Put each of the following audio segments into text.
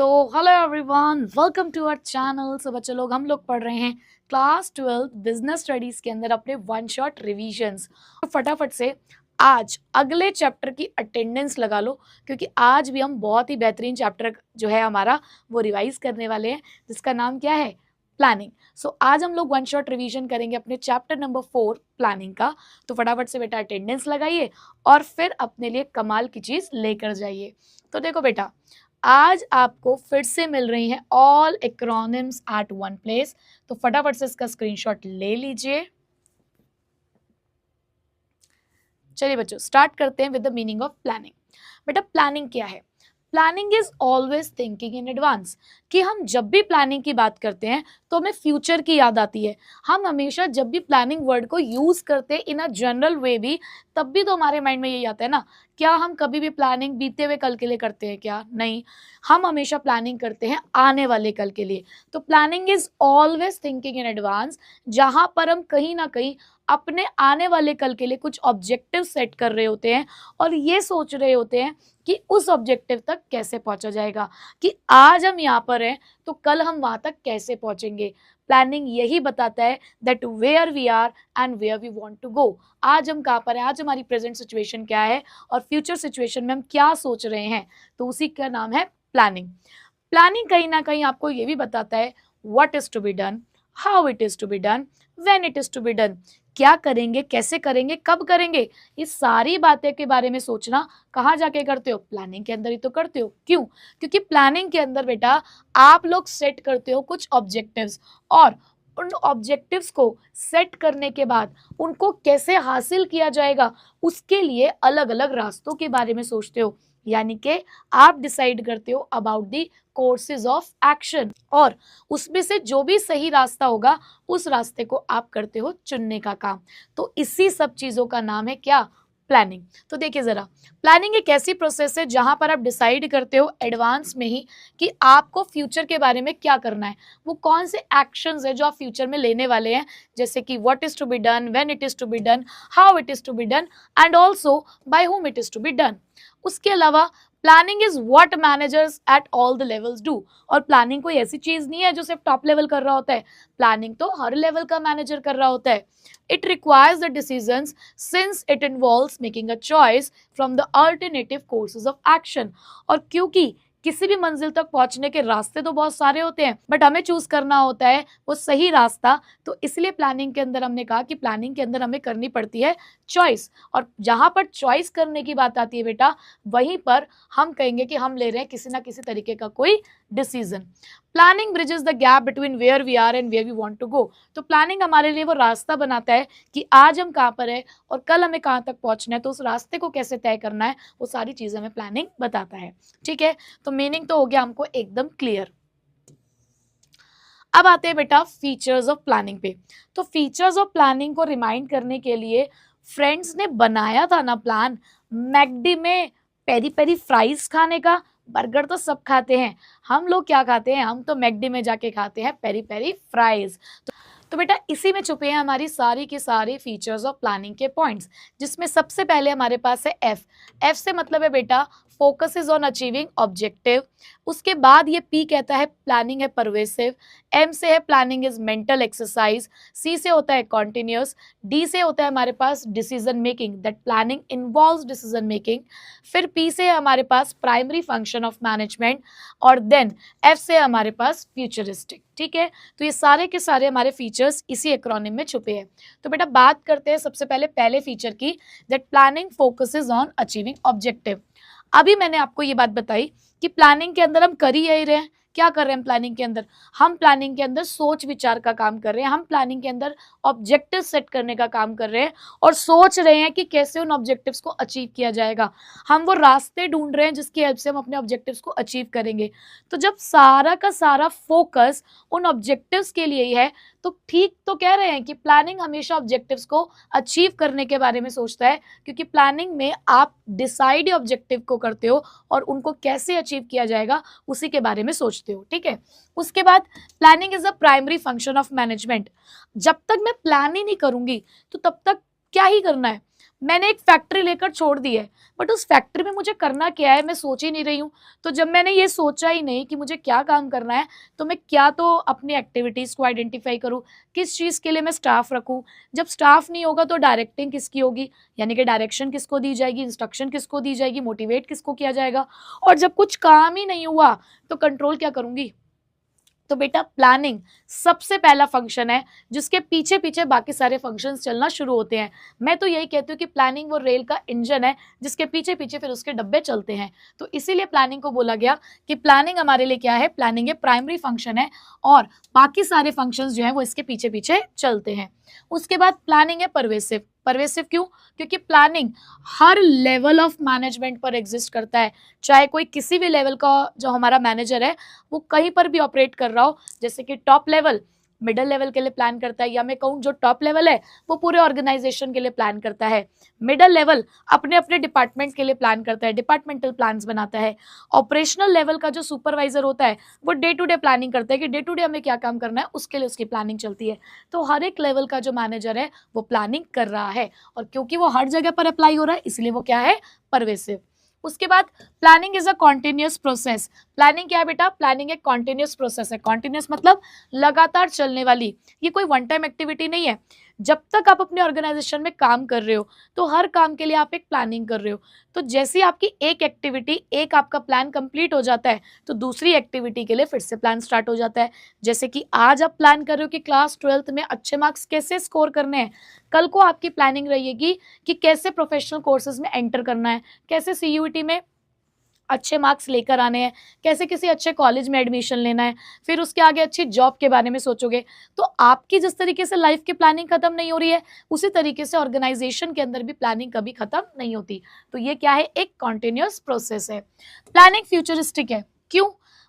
Hello everyone, welcome to our channel. So बच्चे लोग, हम लोग पढ़ रहे हैं क्लास 12 बिजनेस स्टडीज के अंदर अपने वन शॉट रिविजन्स। तो फटाफट से आज अगले चैप्टर की अटेंडेंस लगा लो, क्योंकि आज भी हम बहुत ही बेहतरीन चैप्टर जो है हमारा वो रिवाइज करने वाले हैं, जिसका नाम क्या है, प्लानिंग। सो आज हम लोग वन शॉट रिवीजन करेंगे अपने चैप्टर नंबर 4 प्लानिंग का। तो फटाफट से बेटा अटेंडेंस लगाइए और फिर अपने लिए कमाल की चीज़ लेकर जाइए। तो देखो बेटा, आज आपको फिर से मिल रही हैं all acronyms at one place. तो फटाफट से इसका स्क्रीनशॉट ले लीजिए। चलिए बच्चों, स्टार्ट करते हैं with the meaning of planning. बेटा, प्लानिंग क्या है? Planning is always thinking in advance. कि हम जब भी प्लानिंग की बात करते हैं तो हमें फ्यूचर की याद आती है। हम हमेशा जब भी प्लानिंग वर्ड को यूज करते हैं इन अ जनरल वे भी, तब भी तो हमारे माइंड में यही आता है ना। क्या हम कभी भी प्लानिंग बीते हुए कल के लिए करते हैं? क्या नहीं, हम हमेशा प्लानिंग करते हैं आने वाले कल के लिए। तो planning is always thinking in advance, जहां पर हम कहीं ना कहीं अपने आने वाले कल के लिए कुछ ऑब्जेक्टिव सेट कर रहे होते हैं और ये सोच रहे होते हैं कि उस ऑब्जेक्टिव तक कैसे पहुंचा जाएगा, कि आज हम यहाँ पर हैं तो कल हम वहां तक कैसे पहुंचेंगे। प्लानिंग यही बताता है that where we are and where we want to go. आज हम कहाँ पर हैं, आज हमारी प्रेजेंट सिचुएशन क्या है और फ्यूचर सिचुएशन में हम क्या सोच रहे हैं, तो उसी का नाम है प्लानिंग। प्लानिंग कहीं ना कहीं आपको ये भी बताता है what is to be done, how it is to be done, when it is to be done. क्या करेंगे, कैसे करेंगे, कब करेंगे, ये सारी बातें के बारे में सोचना कहाँ जाके करते हो? प्लानिंग के अंदर ही तो करते हो। क्यों? क्योंकि प्लानिंग के अंदर बेटा आप लोग सेट करते हो कुछ ऑब्जेक्टिव्स, और उन ऑब्जेक्टिव्स को सेट करने के बाद उनको कैसे हासिल किया जाएगा, उसके लिए अलग अलग रास्तों के बारे में सोचते हो। यानी कि आप डिसाइड करते हो about the courses of action, और उसमें से जो भी सही रास्ता होगा उस रास्ते को आप करते हो चुनने का काम। तो इसी सब चीजों का नाम है क्या? प्लानिंग। तो देखिए जरा, प्लानिंग एक ऐसी प्रोसेस है जहां पर आप डिसाइड करते हो एडवांस में ही कि आपको फ्यूचर के बारे में क्या करना है, वो कौन से एक्शंस है जो आप फ्यूचर में लेने वाले हैं, जैसे कि what is to be done, when it is to be done, how it is to be done, and also by whom it is to be done. उसके अलावा planning is what managers at all the levels do. और planning कोई ऐसी चीज नहीं है जो सिर्फ टॉप लेवल कर रहा होता है, प्लानिंग तो हर लेवल का मैनेजर कर रहा होता है। It requires the decisions since it involves making a choice from the alternative courses of action. और क्योंकि किसी भी मंजिल तक पहुंचने के रास्ते तो बहुत सारे होते हैं, बट हमें चूज करना होता है वो सही रास्ता। तो इसलिए प्लानिंग के अंदर हमने कहा कि प्लानिंग के अंदर हमें करनी पड़ती है चॉइस। और जहां पर चॉइस करने की बात आती है बेटा, वहीं पर हम कहेंगे कि हम ले रहे हैं किसी ना किसी तरीके का कोई decision. Planning bridges the gap between where we are and where we want to go. तो प्लानिंग हमारे लिए वो रास्ता बनाता है कि आज हम कहाँ पर है और कल हमें कहाँ तक पहुंचना है, तो उस रास्ते को कैसे तय करना है, वो सारी चीजें हमें प्लानिंग बताता है। ठीक है, तो मीनिंग तो हो गया हमको एकदम क्लियर। अब आते हैं बेटा फीचर्स ऑफ प्लानिंग पे। तो फीचर्स ऑफ प्लानिंग को रिमाइंड करने के लिए फ्रेंड्स ने बनाया था ना प्लान, मैकडी में पेरी पेरी फ्राइज खाने का। बर्गर तो सब खाते हैं, हम लोग क्या खाते हैं? हम तो मैकडी में जाके खाते हैं पेरी पेरी फ्राइज। तो बेटा इसी में छुपे हैं हमारी सारी की सारी फीचर्स ऑफ प्लानिंग के पॉइंट्स, जिसमें सबसे पहले हमारे पास है एफ। एफ से मतलब है बेटा focus is on achieving objective. उसके बाद ये पी कहता है प्लानिंग है परवेसिव। एम से है planning is mental exercise. C से होता है कॉन्टिन्यूस। डी से होता है हमारे पास decision making, that planning involves decision making. फिर पी से है हमारे पास प्राइमरी फंक्शन ऑफ मैनेजमेंट, और देन एफ से है हमारे पास फ्यूचरिस्टिक। ठीक है, तो ये सारे के सारे हमारे फीचर्स इसी एक्रोनिम में छुपे हैं। तो बेटा बात करते हैं सबसे पहले पहले फीचर की, that planning focuses on achieving objective. अभी मैंने आपको ये बात बताई कि प्लानिंग के अंदर हम कर ही यही रहे हैं। क्या कर रहे हैं प्लानिंग के अंदर? हम प्लानिंग के अंदर सोच विचार का काम कर रहे हैं, हम प्लानिंग के अंदर ऑब्जेक्टिव सेट करने का काम कर रहे हैं और सोच रहे हैं कि कैसे उन ऑब्जेक्टिव्स को अचीव किया जाएगा। हम वो रास्ते ढूंढ रहे हैं जिसकी हेल्प से हम अपने ऑब्जेक्टिव्स को अचीव करेंगे। तो जब सारा का सारा फोकस उन ऑब्जेक्टिव्स के लिए ही है, तो ठीक तो कह रहे हैं कि प्लानिंग हमेशा ऑब्जेक्टिव्स को अचीव करने के बारे में सोचता है, क्योंकि प्लानिंग में आप डिसाइड ऑब्जेक्टिव को करते हो और उनको कैसे अचीव किया जाएगा उसी के बारे में सोचते हो। ठीक है, उसके बाद planning is a primary function of management. जब तक मैं प्लान ही नहीं करूंगी तो तब तक क्या ही करना है? मैंने एक फैक्ट्री लेकर छोड़ दी है, बट उस फैक्ट्री में मुझे करना क्या है मैं सोच ही नहीं रही हूँ। तो जब मैंने ये सोचा ही नहीं कि मुझे क्या काम करना है, तो मैं क्या तो अपनी एक्टिविटीज़ को आइडेंटिफाई करूँ, किस चीज़ के लिए मैं स्टाफ रखूँ। जब स्टाफ नहीं होगा तो डायरेक्टिंग किसकी होगी, यानी कि डायरेक्शन किसको दी जाएगी, इंस्ट्रक्शन किसको दी जाएगी, मोटिवेट किसको किया जाएगा। और जब कुछ काम ही नहीं हुआ तो कंट्रोल क्या करूँगी। तो बेटा प्लानिंग सबसे पहला फंक्शन है जिसके पीछे पीछे बाकी सारे फंक्शंस चलना शुरू होते हैं। मैं तो यही कहती हूँ कि प्लानिंग वो रेल का इंजन है जिसके पीछे पीछे फिर उसके डब्बे चलते हैं। तो इसीलिए प्लानिंग को बोला गया कि प्लानिंग हमारे लिए क्या है, प्लानिंग ये प्राइमरी फंक्शन है और बाकी सारे फंक्शंस जो है वो इसके पीछे पीछे चलते हैं। उसके बाद प्लानिंग है परवेसिव। परवेसिव क्यों? क्योंकि planning her level of management पर एग्जिस्ट करता है। चाहे कोई किसी भी लेवल का जो हमारा मैनेजर है वो कहीं पर भी ऑपरेट कर रहा हो, जैसे कि टॉप लेवल मिडिल लेवल के लिए प्लान करता है, या मैं कहूँ जो टॉप लेवल है वो पूरे ऑर्गेनाइजेशन के लिए प्लान करता है, मिडिल लेवल अपने अपने डिपार्टमेंट के लिए प्लान करता है, डिपार्टमेंटल प्लान्स बनाता है, ऑपरेशनल लेवल का जो सुपरवाइजर होता है वो डे टू डे प्लानिंग करता है कि डे टू डे हमें क्या काम करना है, उसके लिए उसकी प्लानिंग चलती है। तो हर एक लेवल का जो मैनेजर है वो प्लानिंग कर रहा है, और क्योंकि वो हर जगह पर अप्लाई हो रहा है इसलिए वो क्या है, परवेसिव। उसके बाद planning is a continuous process. Planning क्या है बेटा? प्लानिंग एक कॉन्टिन्यूस प्रोसेस है। कॉन्टिन्यूस मतलब लगातार चलने वाली, ये कोई वन टाइम एक्टिविटी नहीं है। जब तक आप अपने ऑर्गेनाइजेशन में काम कर रहे हो तो हर काम के लिए आप एक प्लानिंग कर रहे हो। तो जैसे आपकी एक एक्टिविटी, एक आपका प्लान कंप्लीट हो जाता है तो दूसरी एक्टिविटी के लिए फिर से प्लान स्टार्ट हो जाता है। जैसे कि आज आप प्लान कर रहे हो कि क्लास 12th में अच्छे मार्क्स कैसे स्कोर करने हैं, कल को आपकी प्लानिंग रहेगी कि कैसे प्रोफेशनल कोर्सेज में एंटर करना है, कैसे सीयूईटी में अच्छे मार्क्स लेकर आने हैं, कैसे किसी अच्छे कॉलेज में एडमिशन लेना है, फिर उसके आगे अच्छी जॉब के बारे में सोचोगे। तो आपकी जिस तरीके से लाइफ की प्लानिंग खत्म नहीं हो रही है उसी तरीके से ऑर्गेनाइजेशन के अंदर भी प्लानिंग कभी खत्म नहीं होती। तो ये क्या है, एक कॉन्टिन्यूअस प्रोसेस है। प्लानिंग फ्यूचरिस्टिक है। क्यों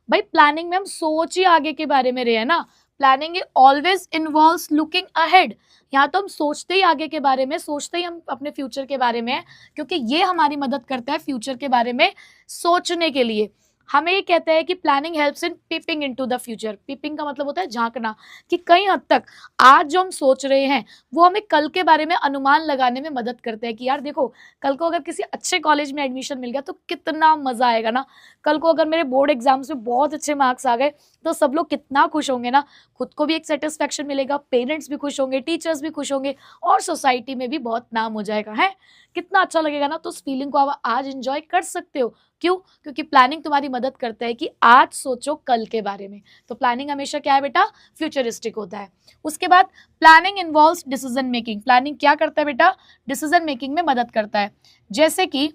भाई? प्लानिंग में हम सोच ही आगे के बारे में रहे हैं ना। Planning always involves looking ahead. यहाँ तो हम सोचते ही आगे के बारे में, सोचते ही हम अपने फ्यूचर के बारे में है, क्योंकि ये हमारी मदद करता है फ्यूचर के बारे में सोचने के लिए। हमें ये कहते हैं कि planning helps in peeping into the future. Peeping का मतलब होता है झांकना, कि कई हद तक आज जो हम सोच रहे हैं वो हमें कल के बारे में अनुमान लगाने में मदद करते हैं कि यार देखो कल को अगर किसी अच्छे कॉलेज में एडमिशन मिल गया तो कितना मजा आएगा ना, कल को अगर मेरे बोर्ड एग्जाम्स में बहुत अच्छे मार्क्स आ गए तो सब लोग कितना खुश होंगे ना, खुद को भी एक सेटिस्फेक्शन मिलेगा, पेरेंट्स भी खुश होंगे, टीचर्स भी खुश होंगे और सोसाइटी में भी बहुत नाम हो जाएगा। है कितना अच्छा लगेगा ना। तो उस फीलिंग को आप आज एंजॉय कर सकते हो। क्यों? क्योंकि प्लानिंग तुम्हारी मदद करता है कि आज सोचो कल के बारे में। तो प्लानिंग हमेशा क्या है बेटा? फ्यूचरिस्टिक होता है। उसके बाद planning involves decision making. Planning क्या करता है बेटा? डिसीजन मेकिंग में मदद करता है। जैसे कि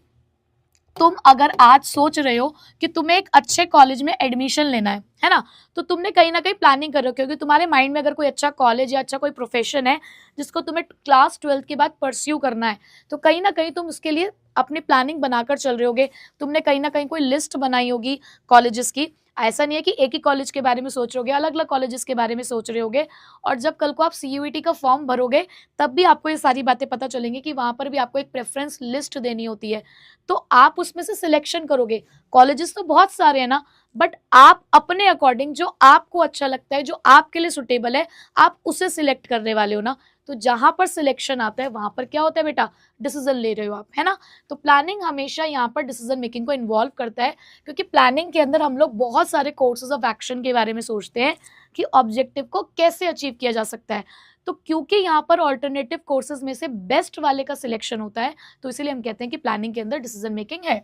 तुम अगर आज सोच रहे हो कि तुम्हें एक अच्छे कॉलेज में एडमिशन लेना है ना, तो तुमने कहीं ना कहीं प्लानिंग कर रखी होगी। तुम्हारे माइंड में अगर कोई अच्छा कॉलेज या अच्छा कोई प्रोफेशन है जिसको तुम्हें क्लास 12th के बाद परस्यू करना है, तो कहीं ना कहीं तुम उसके लिए अपनी प्लानिंग बनाकर चल रहे होगे। तुमने कहीं ना कहीं कोई लिस्ट बनाई होगी कॉलेजेस की। ऐसा नहीं है कि एक ही कॉलेज के बारे में सोच रहे होगे, अलग अलग कॉलेजेस के बारे में सोच रहे होगे। और जब कल को आप सीयूईटी का फॉर्म भरोगे तब भी आपको ये सारी बातें पता चलेंगी कि वहां पर भी आपको एक प्रेफरेंस लिस्ट देनी होती है। तो आप उसमें से सिलेक्शन करोगे। कॉलेजेस तो बहुत सारे हैं ना, बट आप अपने अकॉर्डिंग जो आपको अच्छा लगता है, जो आपके लिए सुटेबल है, आप उसे सिलेक्ट करने वाले हो ना। तो जहां पर सिलेक्शन आता है वहां पर क्या होता है बेटा? डिसीजन ले रहे हो आप, है ना। तो प्लानिंग हमेशा यहाँ पर डिसीजन मेकिंग को इन्वॉल्व करता है, क्योंकि प्लानिंग के अंदर हम लोग बहुत सारे कोर्सेज ऑफ एक्शन के बारे में सोचते हैं कि ऑब्जेक्टिव को कैसे अचीव किया जा सकता है। तो क्योंकि यहाँ पर ऑल्टरनेटिव कोर्सेज में से बेस्ट वाले का सिलेक्शन होता है, तो इसीलिए हम कहते हैं कि प्लानिंग के अंदर डिसीजन मेकिंग है।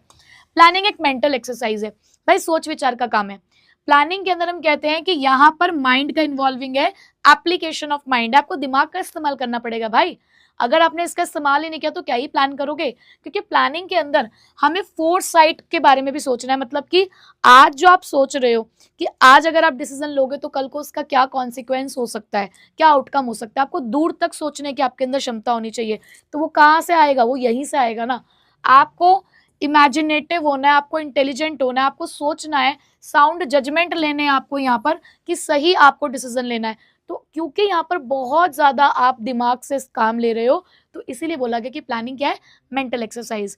प्लानिंग एक मेंटल एक्सरसाइज है भाई, सोच विचार का काम है। प्लानिंग के अंदर हम कहते हैं कि यहाँ पर माइंड का इन्वॉल्विंग है, एप्लीकेशन ऑफ माइंड। आपको दिमाग का इस्तेमाल करना पड़ेगा भाई। अगर आपने इसका इस्तेमाल ही नहीं किया तो क्या ही प्लान करोगे? क्योंकि प्लानिंग के अंदर हमें फोरसाइट के बारे में भी सोचना है। मतलब कि आज जो आप सोच रहे हो कि आज अगर आप डिसीजन लोगे तो कल को उसका क्या कॉन्सिक्वेंस हो सकता है, क्या आउटकम हो सकता है, आपको दूर तक सोचने की आपके अंदर क्षमता होनी चाहिए। तो वो कहाँ से आएगा? वो यहीं से आएगा ना। आपको इमेजिनेटिव होना है, आपको इंटेलिजेंट होना है, आपको सोचना है, साउंड जजमेंट लेने हैं आपको यहाँ पर कि सही आपको डिसीजन लेना है। तो क्योंकि यहाँ पर बहुत ज्यादा आप दिमाग से काम ले रहे हो, तो इसीलिए बोला गया कि प्लानिंग क्या है? Mental exercise.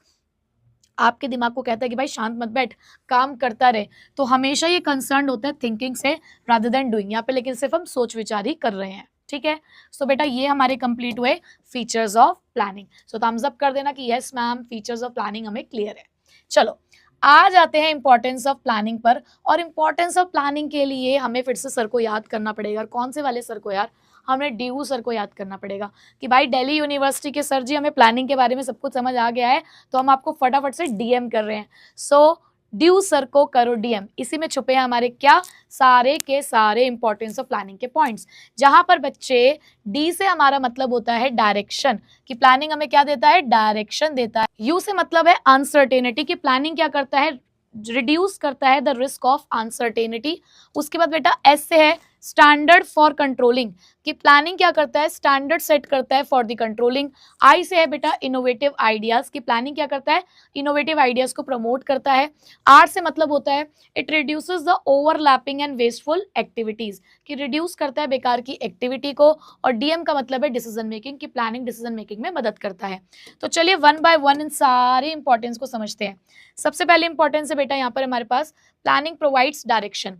आपके दिमाग को कहता है कि भाई शांत मत बैठ, काम करता रहे। तो हमेशा ये कंसर्न होता है थिंकिंग से रादर देन डूइंग। यहाँ पे लेकिन सिर्फ हम सोच विचार ही कर रहे हैं। ठीक है। सो बेटा ये हमारे कंप्लीट हुए features of planning. So Thums up कर देना कि yes ma'am features of planning हमें क्लियर है। चलो आ जाते हैं इंपॉर्टेंस ऑफ प्लानिंग पर। और इंपॉर्टेंस ऑफ प्लानिंग के लिए हमें फिर से सर को याद करना पड़ेगा। कौन से वाले सर को यार? हमें डी सर को याद करना पड़ेगा कि भाई दिल्ली यूनिवर्सिटी के सर जी हमें प्लानिंग के बारे में सब कुछ समझ आ गया है, तो हम आपको फटाफट से डीएम कर रहे हैं। सो ड्यू सर को करो डीएम। इसी में छुपे हैं हमारे क्या सारे के सारे इंपॉर्टेंस ऑफ प्लानिंग के पॉइंट्स, जहां पर बच्चे डी से हमारा मतलब होता है डायरेक्शन, कि प्लानिंग हमें क्या देता है? डायरेक्शन देता है। यू से मतलब है अनसर्टेनिटी, कि प्लानिंग क्या करता है? रिड्यूस करता है द रिस्क ऑफ अनसर्टेनिटी। उसके बाद बेटा एस से है स्टैंडर्ड फॉर कंट्रोलिंग, कि प्लानिंग क्या करता है? स्टैंडर्ड सेट करता है फॉर द कंट्रोलिंग। आई से है बेटा इनोवेटिव आइडियाज, की प्लानिंग क्या करता है? इनोवेटिव आइडियाज को प्रमोट करता है। आर से मतलब होता है it reduces the overlapping and wasteful activities, कि रिड्यूस करता है बेकार की एक्टिविटी को। और डीएम का मतलब है डिसीजन मेकिंग, की प्लानिंग डिसीजन मेकिंग में मदद करता है। तो चलिए वन बाय वन इन सारे इंपॉर्टेंस को समझते हैं। सबसे पहले इंपॉर्टेंस है बेटा यहाँ पर हमारे पास प्लानिंग प्रोवाइड्स डायरेक्शन,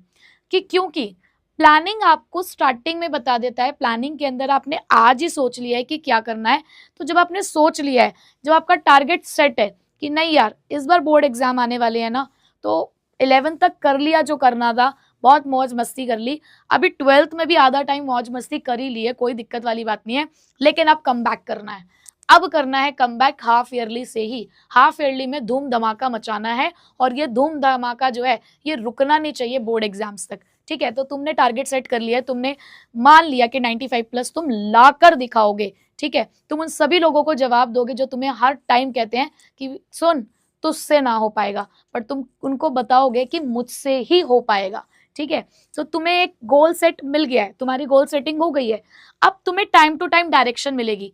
कि क्योंकि प्लानिंग आपको स्टार्टिंग में बता देता है। प्लानिंग के अंदर आपने आज ही सोच लिया है कि क्या करना है, तो जब आपने सोच लिया है, जब आपका टारगेट सेट है कि नहीं यार इस बार बोर्ड एग्जाम आने वाले हैं ना, तो 11th तक कर लिया जो करना था, बहुत मौज मस्ती कर ली, अभी 12th में भी आधा टाइम मौज मस्ती कर ही ली है, कोई दिक्कत वाली बात नहीं है, लेकिन अब कम बैक करना है। अब करना है कम बैक हाफ ईयरली से ही। हाफ ईयरली में धूम धमाका मचाना है, और ये धूम धमाका जो है ये रुकना नहीं चाहिए बोर्ड एग्जाम्स तक। ठीक है, तो तुमने टारगेट सेट कर लिया है, तुमने मान लिया कि 95 प्लस तुम लाकर दिखाओगे। ठीक है, तुम उन सभी लोगों को जवाब दोगे जो तुम्हें हर टाइम कहते हैं कि सुन तुझसे ना हो पाएगा, पर तुम उनको बताओगे कि मुझसे ही हो पाएगा। ठीक है, तो तुम्हें एक गोल सेट मिल गया है, तुम्हारी गोल सेटिंग हो गई है। अब तुम्हें टाइम टू टाइम डायरेक्शन मिलेगी।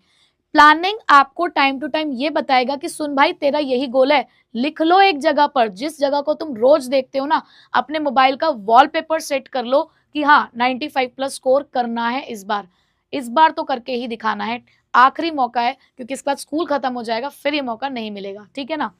प्लानिंग आपको टाइम टू टाइम ये बताएगा कि सुन भाई तेरा यही गोल है, लिख लो एक जगह पर, जिस जगह को तुम रोज देखते हो ना, अपने मोबाइल का वॉलपेपर सेट कर लो कि हाँ 95 प्लस स्कोर करना है इस बार तो करके ही दिखाना है। आखिरी मौका है, क्योंकि इसके बाद स्कूल खत्म हो जाएगा, फिर ये मौका नहीं मिलेगा। ठीक है ना,